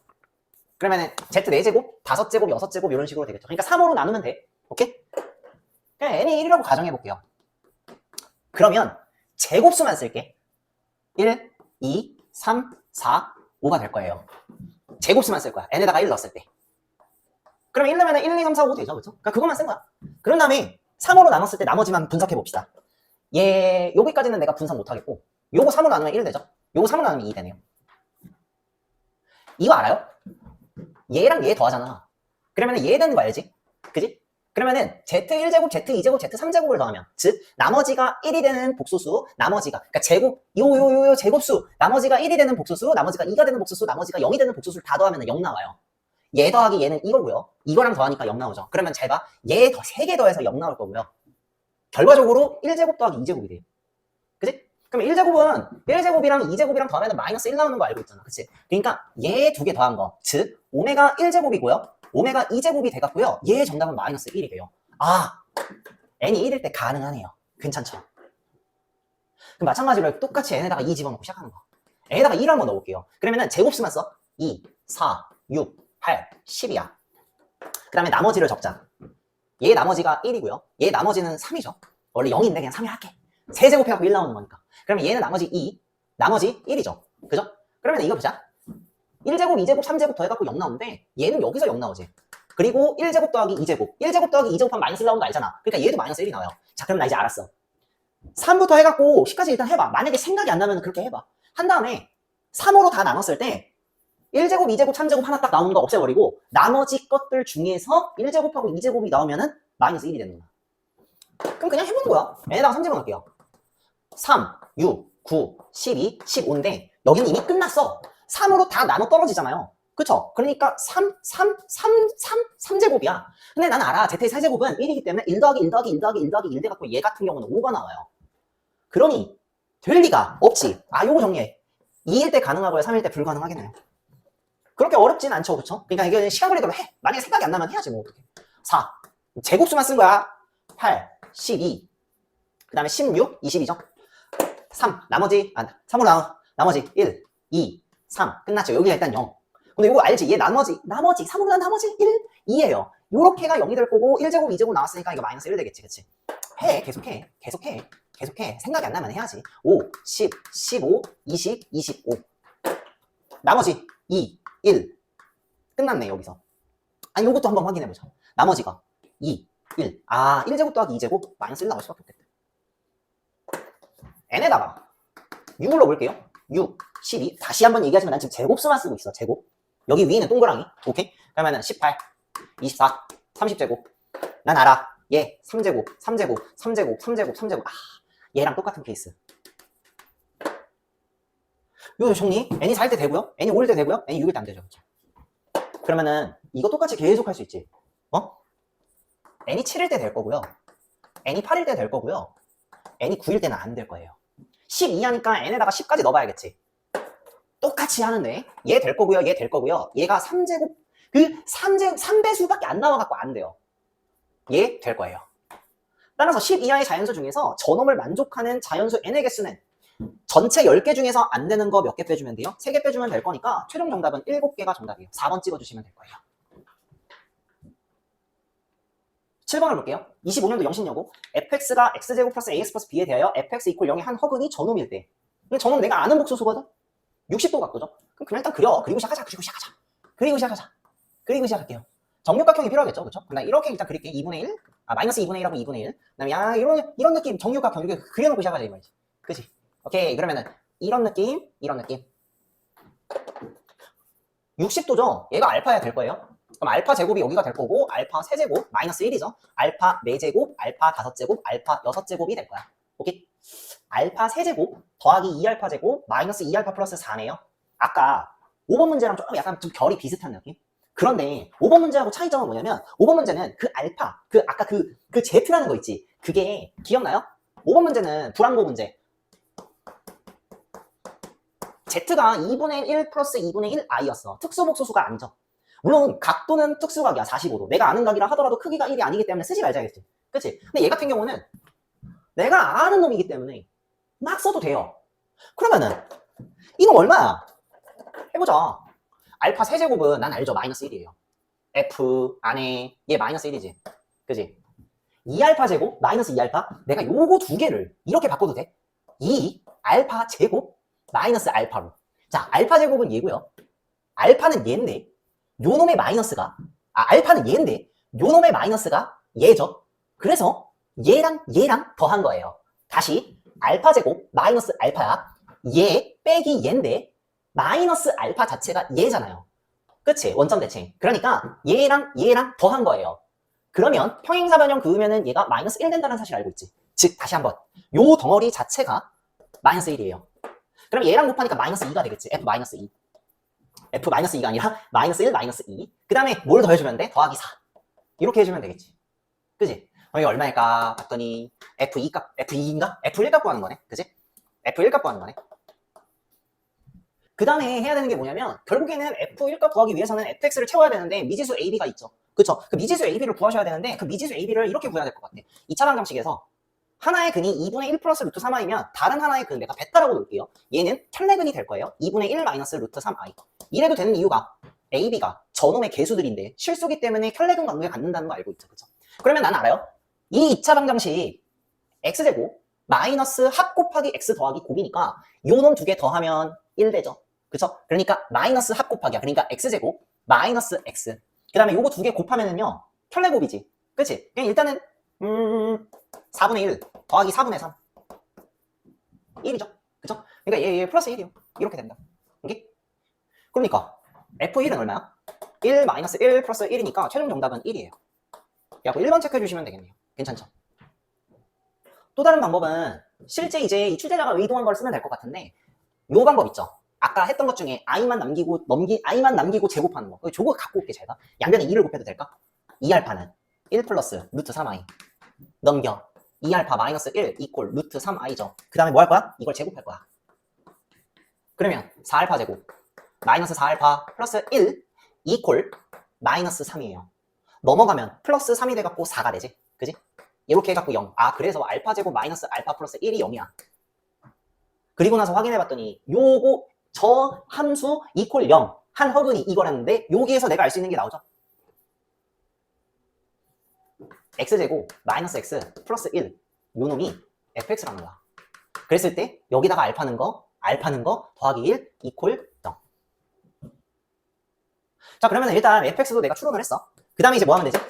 그러면은 z 4제곱, 5제곱, 6제곱 이런 식으로 되겠죠. 그러니까 3으로 나누면 돼. 오케이? 그냥 n이 1이라고 가정해 볼게요. 그러면 제곱수만 쓸게. 1, 2, 3, 4, 5가 될 거예요. 제곱수만 쓸 거야. n에다가 1 넣었을 때. 그러면 1 넣으면 1, 2, 3, 4, 5 되죠. 그죠? 그러니까 그것만 쓴 거야. 그런 다음에 3으로 나눴을 때 나머지만 분석해 봅시다. 얘 여기까지는 내가 분석 못 하겠고 요거 3으로 나누면 1 되죠? 요거 3으로 나누면 2 되네요. 이거 알아요? 얘랑 얘 더하잖아. 그러면 얘 되는 거 알지? 그지? 그러면은 Z1제곱, Z2제곱, Z3제곱을 더하면 즉 나머지가 1이 되는 복소수, 나머지가 그러니까 제곱 요 제곱수, 나머지가 1이 되는 복소수, 나머지가 2가 되는 복소수, 나머지가 0이 되는 복소수를 다 더하면 0 나와요. 얘 더하기 얘는 이거고요. 이거랑 더하니까 0 나오죠. 그러면 잘 봐. 얘 더 3개 더해서 0 나올 거고요. 결과적으로 1제곱 더하기 2제곱이 돼요. 그치? 그럼 1제곱은 1제곱이랑 2제곱이랑 더하면 마이너스 1 나오는 거 알고 있잖아. 그치? 그러니까 얘 2개 더한 거. 즉 오메가 1제곱이고요. 오메가 2제곱이 돼갖고요. 얘의 정답은 마이너스 1이 돼요. 아, n이 1일 때 가능하네요. 괜찮죠? 그럼 마찬가지로 똑같이 n에다가 2 집어넣고 시작하는 거. n에다가 1을 한번 넣어볼게요. 그러면은 제곱수만 써. 2, 4, 6, 8, 10이야. 그 다음에 나머지를 적자. 얘 나머지가 1이고요. 얘 나머지는 3이죠. 원래 0인데 그냥 3이 할게. 세제곱해갖고 1 나오는 거니까. 그러면 얘는 나머지 2, 나머지 1이죠. 그죠? 그러면 이거 보자. 1제곱, 2제곱, 3제곱 더해갖고 0 나오는데 얘는 여기서 0 나오지. 그리고 1제곱 더하기 2제곱. 1제곱 더하기 2제곱 하면 마이너스 1 나오는 거 알잖아. 그러니까 얘도 마이너스 1이 나와요. 자, 그럼 나 이제 알았어. 3부터 해갖고 10까지 일단 해봐. 만약에 생각이 안 나면 그렇게 해봐. 한 다음에 3으로 다 나눴을 때 1제곱, 2제곱, 3제곱 하나 딱 나오는 거 없애버리고 나머지 것들 중에서 1제곱하고 2제곱이 나오면은 마이너스 1이 되는 거야. 그럼 그냥 해보는 거야. n에다가 3 집어넣을게요. 3, 6, 9, 12, 15인데 여기는 이미 끝났어. 3으로 다 나눠 떨어지잖아요. 그쵸? 그러니까 3제곱이야. 근데 난 알아. z의 세제곱은 1이기 때문에 1 더하기 1 더하기 1 더하기 1 더하기 1 돼갖고 얘 같은 경우는 5가 나와요. 그러니 될 리가 없지. 아, 요거 정리해. 2일 때 가능하고요. 3일 때 불가능하겠네요. 그렇게 어렵진 않죠. 그쵸? 그러니까 이게 시간 걸리도록 해. 만약에 생각이 안 나면 해야지 뭐. 4. 제곱수만 쓴 거야. 8, 12. 그 다음에 16, 20이죠. 3. 나머지, 3으로 나머지 1, 2, 3. 끝났죠. 여기가 일단 0. 근데 이거 알지? 얘 나머지 3으로 난 나머지 1, 2예요. 요렇게가 0이 될 거고 1제곱, 2제곱 나왔으니까 이거 마이너스 1 되겠지. 그치? 해. 계속해. 생각이 안 나면 해야지. 5, 10, 15, 20, 25. 나머지 2, 1. 끝났네, 여기서. 아니, 요것도 한번 확인해보자. 나머지가 2, 1. 아, 1제곱 더하기 2제곱 마이너스 1 나올 수밖에 없겠다. n에다가 6을 넣어볼게요. 6, 12. 다시 한번 얘기하지만 난 지금 제곱수만 쓰고 있어. 제곱. 여기 위에는 동그라미. 오케이? 그러면은 18, 24, 30제곱. 난 알아. 얘 3제곱, 3제곱, 3제곱, 3제곱, 3제곱. 아, 얘랑 똑같은 케이스. 요 정리. n이 4일 때 되고요. n이 5일 때 되고요. n이 6일 때 안 되죠. 그렇죠? 그러면은 이거 똑같이 계속 할 수 있지. n이 7일 때 될 거고요. n이 8일 때 될 거고요. n이 9일 때는 안 될 거예요. 12 하니까 n에다가 10까지 넣어봐야겠지. 똑같이 하는데 얘 될 거고요. 얘 될 거고요. 얘가 3제곱, 그 3배수밖에 안 나와갖고 안 돼요. 얘 될 거예요. 따라서 10 이하의 자연수 중에서 저놈을 만족하는 자연수 n의 개수는 전체 10개 중에서 안 되는 거 몇 개 빼주면 돼요? 3개 빼주면 될 거니까 최종 정답은 7개가 정답이에요. 4번 찍어주시면 될 거예요. 7번을 볼게요. 25년도 영신여고 fx가 x제곱 플러스 ax 플러스 b에 대하여 fx 이퀄 0의 한 허근이 저놈일 때. 근데 저놈 내가 아는 복소수거든? 60도 각도죠? 그럼 그냥 일단 그려. 그리고 시작할게요. 정육각형이 필요하겠죠? 그쵸? 그럼 나 이렇게 일단 그릴게. 2분의 1? 마이너스 2분의 1하고 2분의 1. 그 다음에 이런 느낌 정육각형 이렇게 그려놓고 시작하자 이 말이지. 그치? 오케이. 그러면은 이런 느낌. 60도죠? 얘가 알파야 될 거예요. 그럼 알파 제곱이 여기가 될 거고 알파 세제곱 마이너스 1이죠. 알파 4제곱, 알파 5제곱, 알파 6제곱이 될 거야. 오케이? 알파 세제곱 더하기 2알파 제곱 마이너스 2알파 플러스 4네요. 아까 5번 문제랑 조금 약간 좀 결이 비슷한 느낌? 그런데 5번 문제하고 차이점은 뭐냐면 5번 문제는 그 알파, 아까 그 Z라는 거 있지? 그게 기억나요? 5번 문제는 불항고 문제. Z가 2분의 1 플러스 2분의 1 i였어. 특수복소수가 아니죠. 물론 각도는 특수각이야. 45도. 내가 아는 각이라 하더라도 크기가 1이 아니기 때문에 쓰지 말자겠지. 그치? 근데 얘 같은 경우는 내가 아는 놈이기 때문에 막 써도 돼요. 그러면은 이놈 얼마야? 해보자. 알파 세제곱은 난 알죠. 마이너스 1이에요. F 안에 얘 마이너스 1이지. 그치? 2알파 제곱 마이너스 2알파 내가 요거 두 개를 이렇게 바꿔도 돼? 2 알파 제곱 마이너스 알파로. 자, 알파 제곱은 얘고요. 알파는 얘인데 요놈의 마이너스가 알파는 얘인데 요놈의 마이너스가 얘죠. 그래서 얘랑 더한 거예요. 다시 알파 제곱 마이너스 알파야. 얘 빼기 얘인데 마이너스 알파 자체가 얘잖아요. 그치? 원점 대칭. 그러니까 얘랑 더한 거예요. 그러면 평행사 변형 그으면은 얘가 마이너스 1 된다는 사실 알고 있지. 즉 다시 한번 요 덩어리 자체가 마이너스 1이에요. 그럼 얘랑 곱하니까 마이너스 2가 되겠지. F 마이너스 2. F 마이너스 2가 아니라 마이너스 1 마이너스 2. 그 다음에 뭘 더해주면 돼? 더하기 4. 이렇게 해주면 되겠지. 그지? 이게 얼마일까 봤더니 F2 값, F2인가? F1 값 구하는 거네. 그지? F1 값 구하는 거네. 그 다음에 해야 되는 게 뭐냐면 결국에는 F1 값 구하기 위해서는 fx를 채워야 되는데 미지수 AB가 있죠. 그쵸? 그 미지수 AB를 구하셔야 되는데 그 미지수 AB를 이렇게 구해야 될 것 같아. 2차 방정식에서 하나의 근이 2분의 1 플러스 루트 3i면 다른 하나의 근 내가 베타라고 놓을게요. 얘는 켤레근이 될 거예요. 2분의 1 마이너스 루트 3i. 이래도 되는 이유가 AB가 저놈의 개수들인데 실수기 때문에 켤레근 관계에 갖는다는 거 알고 있죠. 그쵸? 그러면 난 알아요. 이 2차 방정식 x제곱 마이너스 합 곱하기 x 더하기 곱이니까 요놈 두 개 더하면 1 되죠. 그쵸? 그러니까 마이너스 합 곱하기야. 그러니까 x제곱 마이너스 x. 그 다음에 요거 두 개 곱하면은요 켤레곱이지. 그치? 그냥 일단은 4분의 1 더하기 4분의 3 1이죠. 그쵸? 그러니까 얘 플러스 1이요. 이렇게 된다. 오케이? 그러니까 F1은 얼마야? 1 마이너스 1 플러스 1이니까 최종 정답은 1이에요. 그래갖고 1번 체크해 주시면 되겠네요. 괜찮죠? 또 다른 방법은 실제 이제 이 출제자가 의도한 걸 쓰면 될 것 같은데 요 방법 있죠? 아까 했던 것 중에 i만 남기고 제곱하는 거. 저거 갖고 올게 제가. 양변에 2를 곱해도 될까? 2알파는 1 플러스 루트 3i 넘겨 2알파 마이너스 1 이꼴 루트 3i죠. 그 다음에 뭐 할 거야? 이걸 제곱할 거야. 그러면 4알파 제곱 마이너스 4알파 플러스 1 이꼴 마이너스 3이에요. 넘어가면 플러스 3이 돼갖고 4가 되지. 그지? 이렇게 해갖고 0. 아 그래서 알파 제곱 마이너스 알파 플러스 1이 0이야. 그리고 나서 확인해봤더니 요거 저 함수 이퀄 0 한 허근이 이거라는데 여기에서 내가 알 수 있는 게 나오죠. x제곱 마이너스 x 플러스 1 요놈이 fx라는 거야. 그랬을 때 여기다가 알파는 거 더하기 1 이퀄 0. 자 그러면 일단 fx도 내가 추론을 했어. 그 다음에 이제 뭐 하면 되지?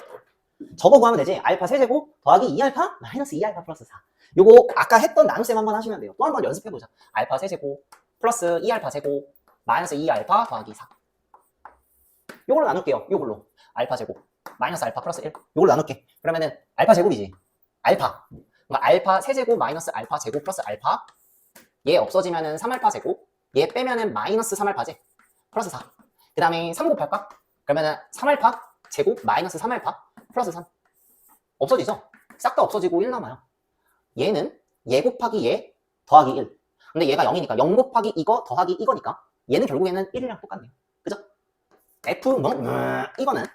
저거 구하면 되지. 알파 세제곱 더하기 2알파 마이너스 2알파 플러스 4. 요거 아까 했던 나눗셈 한번 하시면 돼요. 또 한번 연습해보자. 알파 세제곱 플러스 2알파 제곱 마이너스 2알파 더하기 4. 요걸로 나눌게요. 요걸로 알파 제곱 마이너스 알파 플러스 1 요걸로 나눌게. 그러면은 알파 제곱이지. 알파 그러니까 알파 세제곱 마이너스 알파 제곱 플러스 알파 얘 없어지면은 3알파 제곱 얘 빼면은 마이너스 3알파지 플러스 4. 그 다음에 3 곱할까? 그러면은 3알파 제곱 마이너스 3알파 플러스 3 없어지죠? 싹 다 없어지고 1 남아요. 얘는 얘 곱하기 얘 더하기 1. 근데 얘가 0이니까 0 곱하기 이거 더하기 이거니까 얘는 결국에는 1이랑 똑같네요. 그죠? F 이거는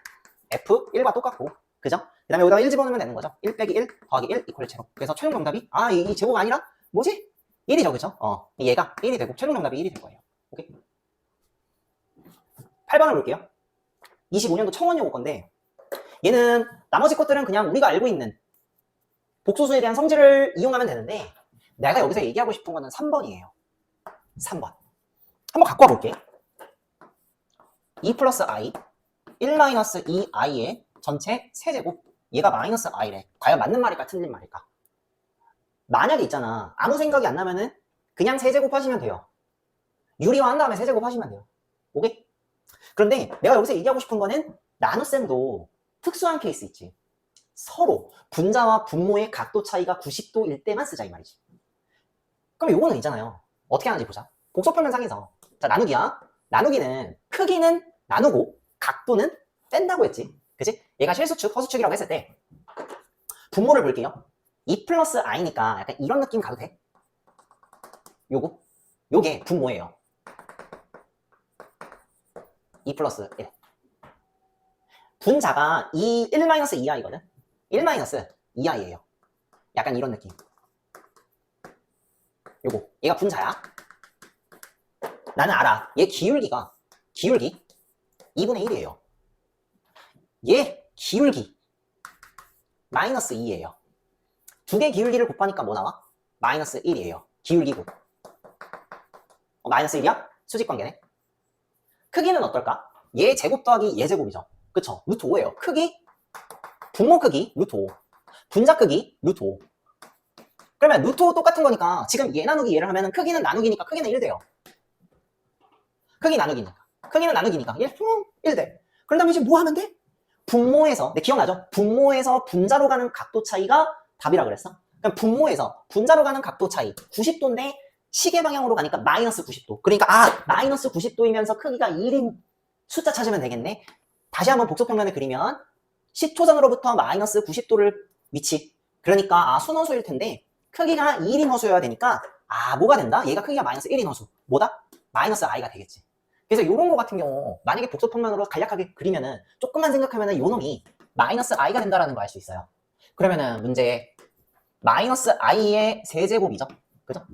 F1과 똑같고 그죠? 그 다음에 여기다가 1 집어넣으면 되는 거죠. 1 빼기 1 더하기 1 이퀄 제곱. 그래서 최종 정답이 이 제곱 아니라 뭐지? 1이죠. 그죠? 얘가 1이 되고 최종 정답이 1이 될 거예요. 오케이? 8번을 볼게요. 25년도 청원여고 건데 얘는 나머지 것들은 그냥 우리가 알고 있는 복소수에 대한 성질을 이용하면 되는데 내가 여기서 얘기하고 싶은 거는 3번이에요. 3번. 한번 갖고 와볼게. 2 플러스 i 1 마이너스 2i의 전체 세제곱 얘가 마이너스 i래. 과연 맞는 말일까 틀린 말일까? 만약에 있잖아. 아무 생각이 안 나면은 그냥 세제곱 하시면 돼요. 유리화한 다음에 세제곱 하시면 돼요. 오케이? 그런데 내가 여기서 얘기하고 싶은 거는 나눗셈도 특수한 케이스 있지. 서로 분자와 분모의 각도 차이가 90도일 때만 쓰자 이 말이지. 그럼 요거는 있잖아요. 어떻게 하는지 보자. 곡소표면상에서 자 나누기야. 나누기는 크기는 나누고 각도는 뺀다고 했지. 그치? 얘가 실수축, 허수축이라고 했을 때 분모를 볼게요. 2 플러스 i니까 약간 이런 느낌 가도 돼? 요게 분모예요. 2 플러스 1. 분자가 1 마이너스 2i거든. 1 마이너스 2i예요. 약간 이런 느낌. 얘가 분자야. 나는 알아. 얘 기울기 2분의 1이에요. 얘 기울기 마이너스 2예요. 두 개 기울기를 곱하니까 뭐 나와? 마이너스 1이에요. 기울기 곱. 마이너스 1이야? 수직관계네. 크기는 어떨까? 얘 제곱 더하기 얘 제곱이죠. 그쵸? 루트 5예요. 크기, 분모 크기 루트 5, 분자 크기 루트 5. 그러면 루트 5 똑같은 거니까 지금 얘 나누기 얘를 하면은 크기는 나누기니까 크기는 1 돼요. 크기 나누기니까. 크기는 나누기니까 1 돼. 그런 다음에 이제 뭐 하면 돼? 분모에서, 내 기억나죠? 분모에서 분자로 가는 각도 차이가 답이라 그랬어. 그럼 분모에서 분자로 가는 각도 차이 90도인데 시계 방향으로 가니까 마이너스 90도. 그러니까 마이너스 90도이면서 크기가 1인 숫자 찾으면 되겠네. 다시 한번 복소평면을 그리면 10초 전으로부터 마이너스 90도를 위치. 그러니까 순허수일 텐데 크기가 1인 허수여야 되니까 뭐가 된다? 얘가 크기가 마이너스 1인 허수. 뭐다? 마이너스 i가 되겠지. 그래서 이런 거 같은 경우 만약에 복소평면으로 간략하게 그리면은 조금만 생각하면은 요 놈이 마이너스 i가 된다라는 거 알 수 있어요. 그러면은 문제에 마이너스 i의 세제곱이죠. 그죠?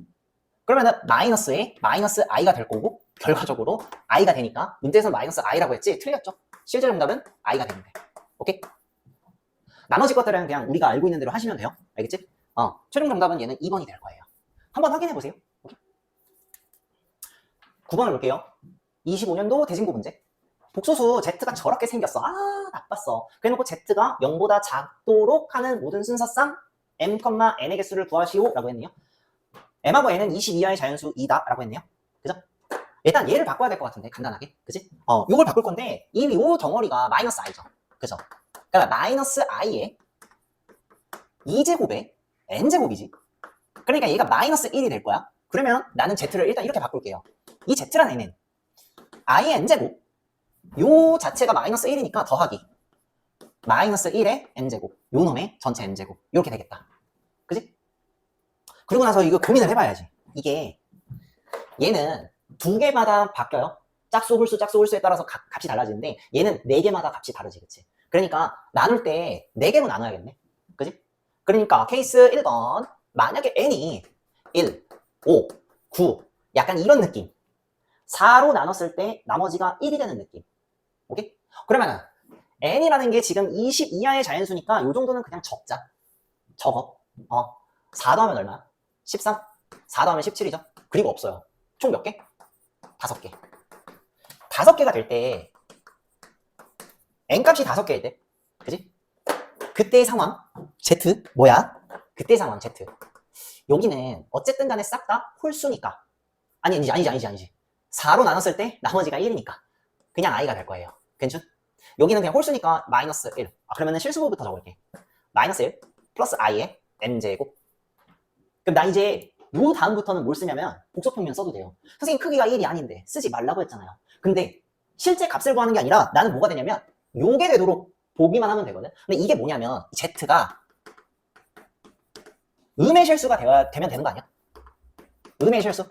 그러면은 마이너스에 마이너스 i가 될 거고 결과적으로 i가 되니까 문제에서 마이너스 i라고 했지? 틀렸죠? 실제 정답은 i가 되는데. 오케이? 나머지 것들은 그냥 우리가 알고 있는 대로 하시면 돼요. 알겠지? 최종 정답은 얘는 2번이 될 거예요. 한번 확인해 보세요. 9번을 볼게요. 25년도 대진고 문제. 복소수 Z가 저렇게 생겼어. 나빴어. 그래놓고 Z가 0보다 작도록 하는 모든 순서상 m, n의 개수를 구하시오 라고 했네요. m하고 n은 20 이하의 자연수이다 라고 했네요. 그죠? 일단 얘를 바꿔야 될 것 같은데 간단하게. 그지? 요걸 바꿀 건데 요 덩어리가 마이너스 i죠. 그죠? 그러니까 마이너스 i에 2제곱에 n제곱이지. 그러니까 얘가 마이너스 1이 될 거야. 그러면 나는 Z를 일단 이렇게 바꿀게요. 이 Z란 애는 i의 n제곱 요 자체가 마이너스 1이니까 더하기 마이너스 1의 n제곱 요 놈의 전체 n제곱 이렇게 되겠다. 그지? 그리고 나서 이거 고민을 해봐야지. 이게 얘는 두 개마다 바뀌어요. 짝수 홀수에 따라서 값이 달라지는데 얘는 네 개마다 값이 다르지. 그치? 그러니까 나눌 때 네 개로 나눠야겠네. 그지? 그러니까 케이스 1번 만약에 n이 1, 5, 9 약간 이런 느낌 4로 나눴을 때 나머지가 1이 되는 느낌. 오케이? 그러면은 n이라는 게 지금 20 이하의 자연수니까 요 정도는 그냥 적자. 적어. 4 더하면 얼마야? 13? 4 더하면 17이죠? 그리고 없어요. 총 몇 개? 5개. 5개가 될 때 n값이 5개일 때 그지? 그때의 상황 Z 뭐야? 그때의 상황 Z 여기는 어쨌든 간에 싹 다 홀수니까 아니지 4로 나눴을 때 나머지가 1이니까 그냥 i가 될 거예요. 괜찮? 여기는 그냥 홀수니까 마이너스 1. 그러면은 실수부부터 적을게. 마이너스 1 플러스 i의 n제곱. 그럼 나 이제 요 다음부터는 뭘 쓰냐면 복소평면 써도 돼요. 선생님 크기가 1이 아닌데 쓰지 말라고 했잖아요. 근데 실제 값을 구하는 게 아니라 나는 뭐가 되냐면 요게 되도록 보기만 하면 되거든. 근데 이게 뭐냐면 Z가 음의 실수가 되면 되는 거 아니야? 음의 실수.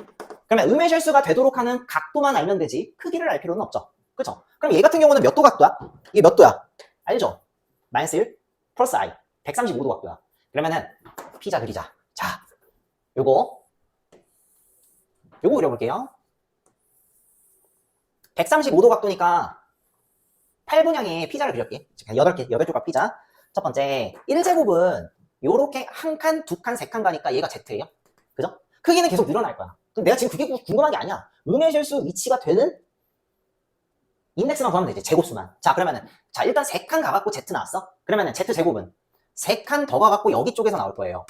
그러면 음의 실수가 되도록 하는 각도만 알면 되지 크기를 알 필요는 없죠. 그쵸? 그럼 얘 같은 경우는 몇 도 각도야? 이게 몇 도야? 알죠? 마이너스 1 플러스 i 135도 각도야. 그러면은 피자 그리자. 자, 요거 그려볼게요. 135도 각도니까 8분형의 피자를 그릴게. 8조각 피자. 첫 번째 1제곱은 요렇게 한 칸, 두 칸, 세 칸 가니까 얘가 Z예요. 그죠? 크기는 계속 늘어날 거야. 그럼 내가 지금 그게 궁금한 게 아니야. 음의 실수 위치가 되는 인덱스만 구하면 되지. 제곱수만. 자, 그러면은 자 일단 3칸 가갖고 Z 나왔어? 그러면은 Z 제곱은 3칸 더 가갖고 여기 쪽에서 나올 거예요.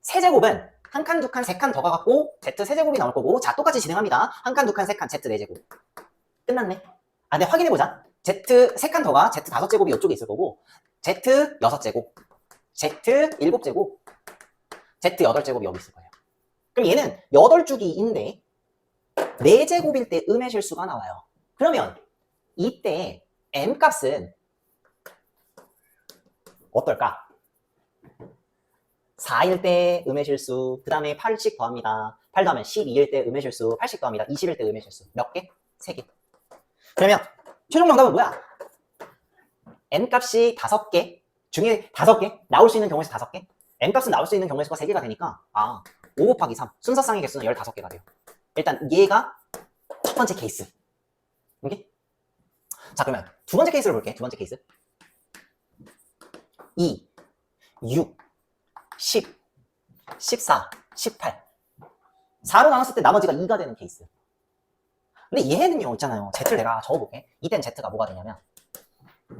세제곱은 한 칸, 두 칸, 세 칸 더 가갖고 Z 세제곱이 나올 거고 자 똑같이 진행합니다. 한 칸, 두 칸, 세 칸 Z 4제곱. 끝났네. 근데 확인해보자. Z 3칸 더가 Z 5제곱이 이쪽에 있을 거고 Z 6제곱 Z 7제곱 Z 8제곱이 여기 있을 거예요. 그럼 얘는 8주기인데 4제곱일 때 음의 실수가 나와요. 그러면 이때 m 값은 어떨까? 4일 때 음의 실수, 그 다음에 8씩 더합니다. 8 더하면 12일 때 음의 실수, 8씩 더합니다. 20일 때 음의 실수. 몇 개? 3개. 그러면 최종 정답은 뭐야? n 값이 5개 중에 5개 나올 수 있는 경우에서 5개 n 값은 나올 수 있는 경우에서 3개가 되니까 5 곱하기 3 순서상의 개수는 15개가 돼요. 일단 얘가 첫 번째 케이스. 오케이? 자 그러면 두 번째 케이스를 볼게. 두 번째 케이스 2 6 10 14 18 4로 나눴을 때 나머지가 2가 되는 케이스. 근데 얘는요 있잖아요. Z를 내가 적어볼게. 이땐 Z가 뭐가 되냐면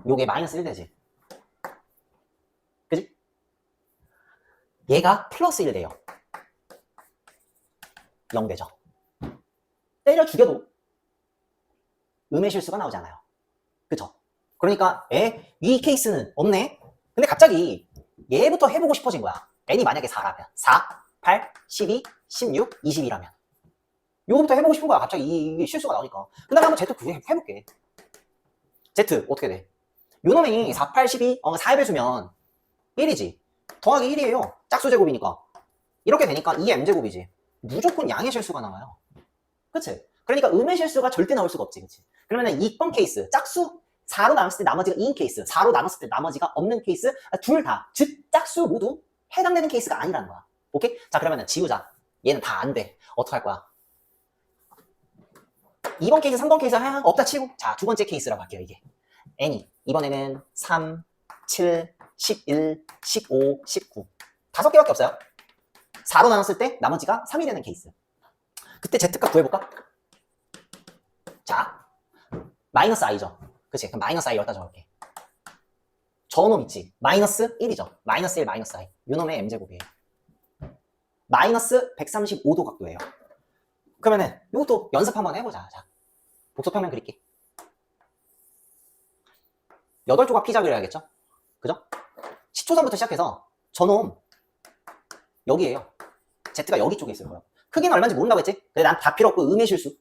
요게 마이너스 1 되지. 그지? 얘가 플러스 1 돼요. 0 되죠. 때려 죽여도 음의 실수가 나오잖아요. 그쵸? 그러니까 이 케이스는 없네? 근데 갑자기 얘부터 해보고 싶어진 거야. n이 만약에 4라면 4, 8, 12, 16, 20이라면 요거부터 해보고 싶은 거야. 갑자기 이게 실수가 나오니까. 그 다음에 한번 Z 해볼게. Z 어떻게 돼? 요놈이 4, 8, 12, 4의 배수면 1이지. 더하기 1이에요. 짝수 제곱이니까. 이렇게 되니까 2m제곱이지. 무조건 양의 실수가 나와요. 그치? 그러니까 음의 실수가 절대 나올 수가 없지. 그치? 그러면은 2번 케이스, 짝수 4로 나눴을 때 나머지가 2인 케이스, 4로 나눴을 때 나머지가 없는 케이스, 둘 다, 즉 짝수 모두 해당되는 케이스가 아니라는 거야. 오케이? 자, 그러면은 지우자. 얘는 다 안 돼. 어떡할 거야? 2번 케이스, 3번 케이스 없다 치고, 자, 두 번째 케이스라고 할게요, 이게. n이 이번에는 3, 7, 11, 15, 19 다섯 개밖에 없어요. 4로 나눴을 때 나머지가 3이 되는 케이스. 그때 Z값 구해볼까? 자, 마이너스 i죠. 그치? 그럼 마이너스 i 여기다 적을게. 저놈 있지? 마이너스 1이죠. 마이너스 1, 마이너스 i. 요놈의 m제곱이에요. 마이너스 135도 각도예요. 그러면은 이것도 연습 한번 해보자. 자, 복소평면 그릴게. 8조각 피자 그려야겠죠? 그죠? 10초선부터 시작해서 저놈 여기에요. Z가 여기 쪽에 있을 거예요. 크기는 얼마인지 모른다고 했지? 근데 난 다 필요 없고 음의 실수.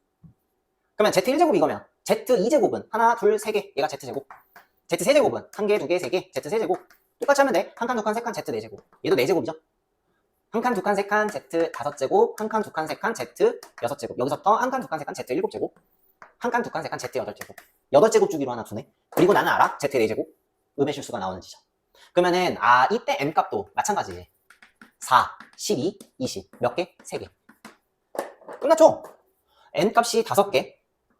그러면 Z1제곱 이거면 Z2제곱은 하나, 둘, 세 개. 얘가 Z제곱. Z3제곱은 한 개, 두 개, 세 개. Z3제곱. 똑같이 하면 돼. 한 칸, 두 칸, 세 칸, Z4제곱. 얘도 4제곱이죠? 한 칸, 두 칸, 세 칸, Z5제곱. 한 칸, 두 칸, 세 칸, Z6제곱. 여기서부터 한 칸, 두 칸, 세 칸, Z7제곱. 한 칸, 두 칸, 세 칸, Z8제곱. 8제곱 주기로 하나 두네. 그리고 나는 알아. Z4제곱. 음의 실수가 나오는 지점. 그러면은 이때 M 값도 마찬가지지. 4, 12, 20. 몇 개? 3개. 끝났죠? N 값이 5개,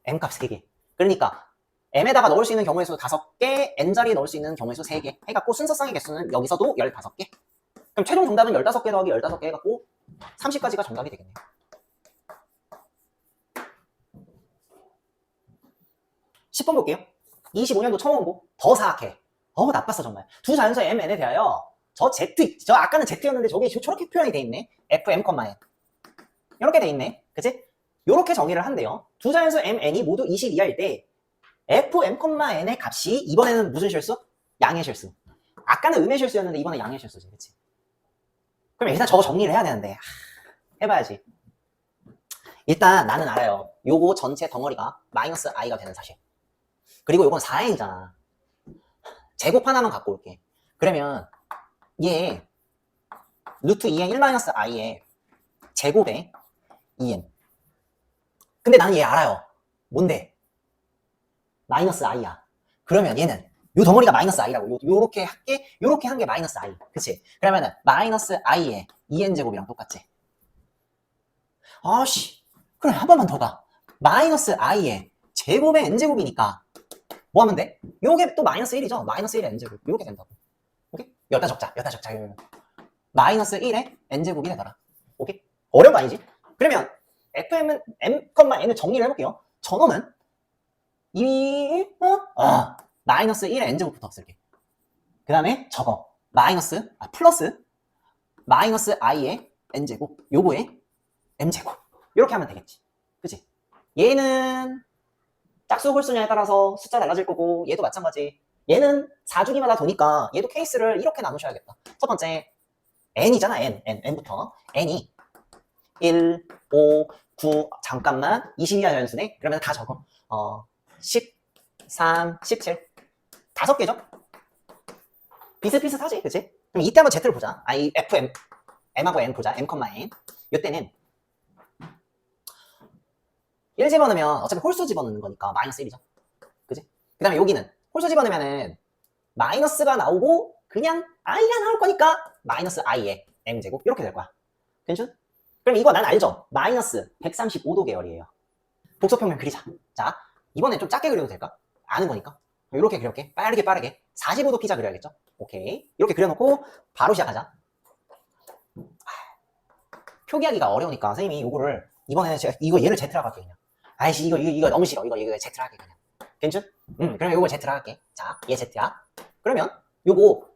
M 값 3개. 그러니까 M에다가 넣을 수 있는 경우의 수 5개, N자리에 넣을 수 있는 경우의 수 3개 해갖고 순서상의 개수는 여기서도 15개. 그럼 최종 정답은 15개 더하기 15개 해갖고 30까지가 정답이 되겠네요. 10번 볼게요. 25년도 처음 원고. 더 사악해. 나빴어 정말. 두 자연수의 M, N에 대하여 저 아까는 Z였는데 저게 저렇게 표현이 돼 있네. F, M, N. 이렇게 돼 있네. 그치? 이렇게 정의를 한대요. 두 자연수 M, N이 모두 20 이하일 때 F, M, N의 값이 이번에는 무슨 실수? 양의 실수. 아까는 음의 실수였는데 이번엔 양의 실수지. 그치? 그럼 일단 저거 정리를 해야 되는데 해봐야지. 일단 나는 알아요. 요거 전체 덩어리가 마이너스 i가 되는 사실. 그리고 요건 4n이잖아. 제곱 하나만 갖고 올게. 그러면 얘 루트 2n 1-i의 제곱에 2n. 근데 나는 얘 알아요. 뭔데? 마이너스 i야. 그러면 얘는 요 덩어리가 마이너스 i라고. 요렇게 한 게 마이너스 i. 그치? 그러면은 마이너스 i의 2n 제곱이랑 똑같지? 아씨. 그럼 한 번만 더 가. 마이너스 i의 제곱의 n 제곱이니까 뭐 하면 돼? 요게 또 마이너스 1이죠? 마이너스 1의 n 제곱. 요렇게 된다고. 오케이? 여기다 적자. 마이너스 1의 n 제곱이 되더라. 오케이? 어려운 거 아니지? 그러면 fm은 m,n을 정리를 해볼게요. 저놈은 마이너스 1의 n제곱부터 쓸게. 그 다음에 저거 플러스 마이너스 i의 n제곱 요거에 m제곱 이렇게 하면 되겠지. 그치? 얘는 짝수 홀수냐에 따라서 숫자 달라질 거고 얘도 마찬가지. 얘는 4주기마다 도니까 얘도 케이스를 이렇게 나누셔야겠다. 첫 번째 n이잖아. n부터 n이 1, 5, 9 잠깐만 20 이하 자연수네? 그러면 다 적어. 13, 17 5개죠? 비슷비슷하지, 그치? 그럼 이때 한번 Z를 보자. FM, M하고 N 보자. M, N. 이때는 1 집어넣으면 어차피 홀수 집어넣는 거니까 마이너스 1이죠. 그치? 그 다음에 여기는 홀수 집어넣으면은 마이너스가 나오고 그냥 i가 나올 거니까 마이너스 i의 m제곱 이렇게 될 거야. 괜찮? 그럼 이거 난 알죠? 마이너스 135도 계열이에요. 복소평면 그리자. 자, 이번엔 좀 작게 그려도 될까? 아는 거니까. 이렇게 그려볼게. 빠르게. 45도 피자 그려야겠죠? 오케이. 이렇게 그려놓고 바로 시작하자. 표기하기가 어려우니까 선생님이 이거를 이번에는 제가 얘를 Z라고 할게 그냥. 아이씨 이거 너무 싫어. 이거 Z라 할게 그냥. 괜찮? 그러면 이걸 Z라 할게. 자, 얘 Z야. 그러면 요거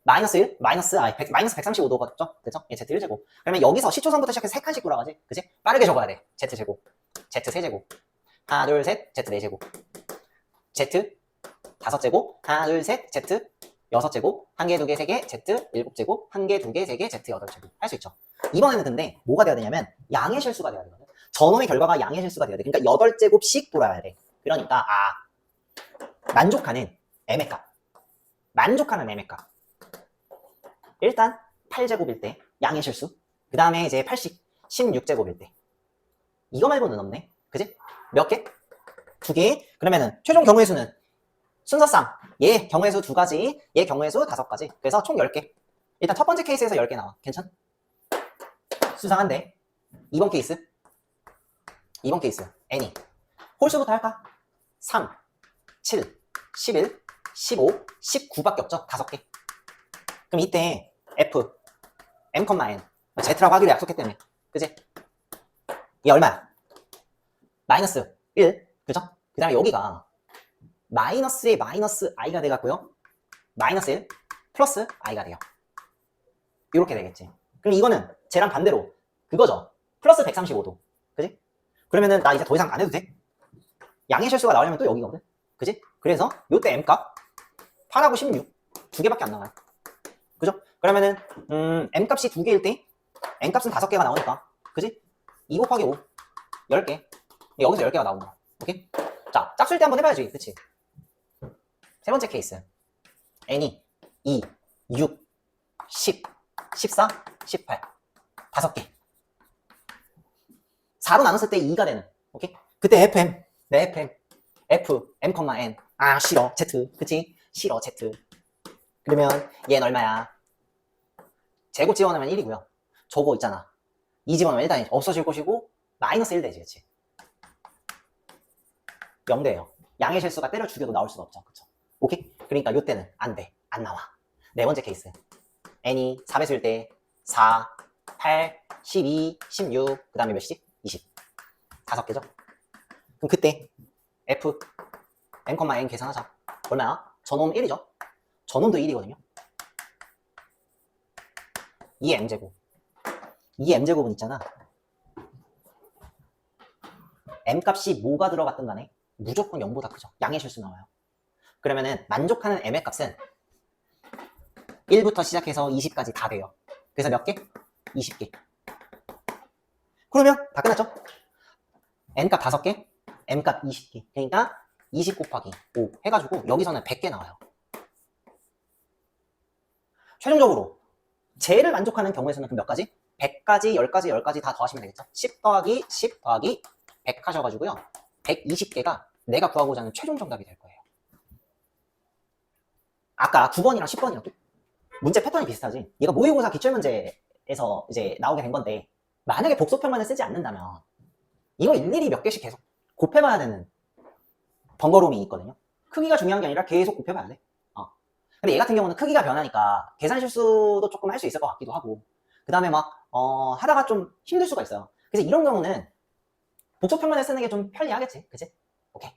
마이너스 1, 마이너스 135도가 됐죠? 얘 Z1제곱. 그러면 여기서 시초선부터 시작해서 3칸씩 돌아가지? 그치? 빠르게 적어야 돼. Z제곱, Z3제곱. 하나, 둘, 셋, Z4제곱. Z 5제곱, 하나, 둘, 셋, Z, 6제곱, 1개, 2개, 3개, Z, 7제곱, 1개, 2개, 3개, Z, 8제곱. 할 수 있죠. 이번에는 근데 뭐가 돼야 되냐면 양의 실수가 돼야 되거든. 저놈의 결과가 양의 실수가 돼야 돼. 그러니까 8제곱씩 돌아야 돼. 그러니까 만족하는 M의 값. 만족하는 M의 값. 일단 8제곱일 때 양의 실수. 그 다음에 이제 16제곱일 때. 이거 말고는 없네. 그지? 몇 개? 2개. 그러면은 최종 경우의 수는 순서상 얘 경우의 수 2가지, 얘 경우의 수 5가지. 그래서 총 10개. 일단 첫 번째 케이스에서 10개 나와. 괜찮? 수상한데. 2번 케이스. N이 홀수부터 할까? 3, 7, 11, 15, 19밖에 없죠? 5개. 그럼 이때 F, M, N Z라고 하기로 약속했기 때문에. 그지? 이게 얼마야? 마이너스 1. 그죠? 그 다음에 여기가 마이너스에 마이너스 i가 돼갖고요. 마이너스 1 플러스 i가 돼요. 이렇게 되겠지. 그럼 이거는 쟤랑 반대로 그거죠. 플러스 135도. 그지? 그러면은 나 이제 더 이상 안 해도 돼? 양의 실수가 나오려면 또 여기거든. 그지? 그래서 요때 M값 8하고 16 2개밖에 안 나와요. 그죠? 그러면은 M값이 2개일 때 N값은 5개가 나오니까. 그지? 2 곱하기 5 10개. 여기서 10개가 나오는 거야. 오케이? 자, 짝수일 때 한번 해봐야지. 그치? 세 번째 케이스. N이 2, 6, 10, 14, 18. 5개. 4로 나눴을 때 2가 되는. 오케이? 그때 FM. 네, FM. F, M, N. 싫어. Z. 그치? 싫어. Z. 그러면 얘는 얼마야? 제곱 집어넣으면 1이고요. 저거 있잖아. 2 집어넣으면 일단 없어질 것이고 마이너스 1 되지. 그치? 0대예요. 양의 실수가 때려 죽여도 나올 수가 없죠. 그쵸? 오케이? 그러니까 요때는 안 돼. 안 나와. 네 번째 케이스. N이 4배수일 때 4, 8, 12, 16, 그 다음에 몇이지? 20. 5개죠? 그럼 그때 F, M, N 계산하자. 얼마야? 저놈 1이죠? 저놈도 1이거든요? 2M제곱. 2M제곱은 있잖아. M값이 뭐가 들어갔든 간에 무조건 0보다 크죠. 양의 실수 나와요. 그러면은 만족하는 M의 값은 1부터 시작해서 20까지 다 돼요. 그래서 몇 개? 20개. 그러면 다 끝났죠? N값 5개, M값 20개. 그러니까 20 곱하기 5 해가지고 여기서는 100개 나와요. 최종적으로 쟤를 만족하는 경우의 수는 그럼 몇 가지? 100가지, 10가지, 10가지 다 더하시면 되겠죠? 10 더하기 10 더하기 100 하셔가지고요. 120개가 내가 구하고자 하는 최종 정답이 될 거예요. 아까 9번이랑 10번이랑 또 문제 패턴이 비슷하지. 얘가 모의고사 기출문제에서 이제 나오게 된 건데 만약에 복소평만을 쓰지 않는다면 이걸 일일이 몇 개씩 계속 곱해봐야 되는 번거로움이 있거든요. 크기가 중요한 게 아니라 계속 곱해봐야 돼. 근데 얘 같은 경우는 크기가 변하니까 계산 실수도 조금 할 수 있을 것 같기도 하고 그 다음에 막 하다가 좀 힘들 수가 있어요. 그래서 이런 경우는 복소평만을 쓰는 게 좀 편리하겠지. 그치? 오케이.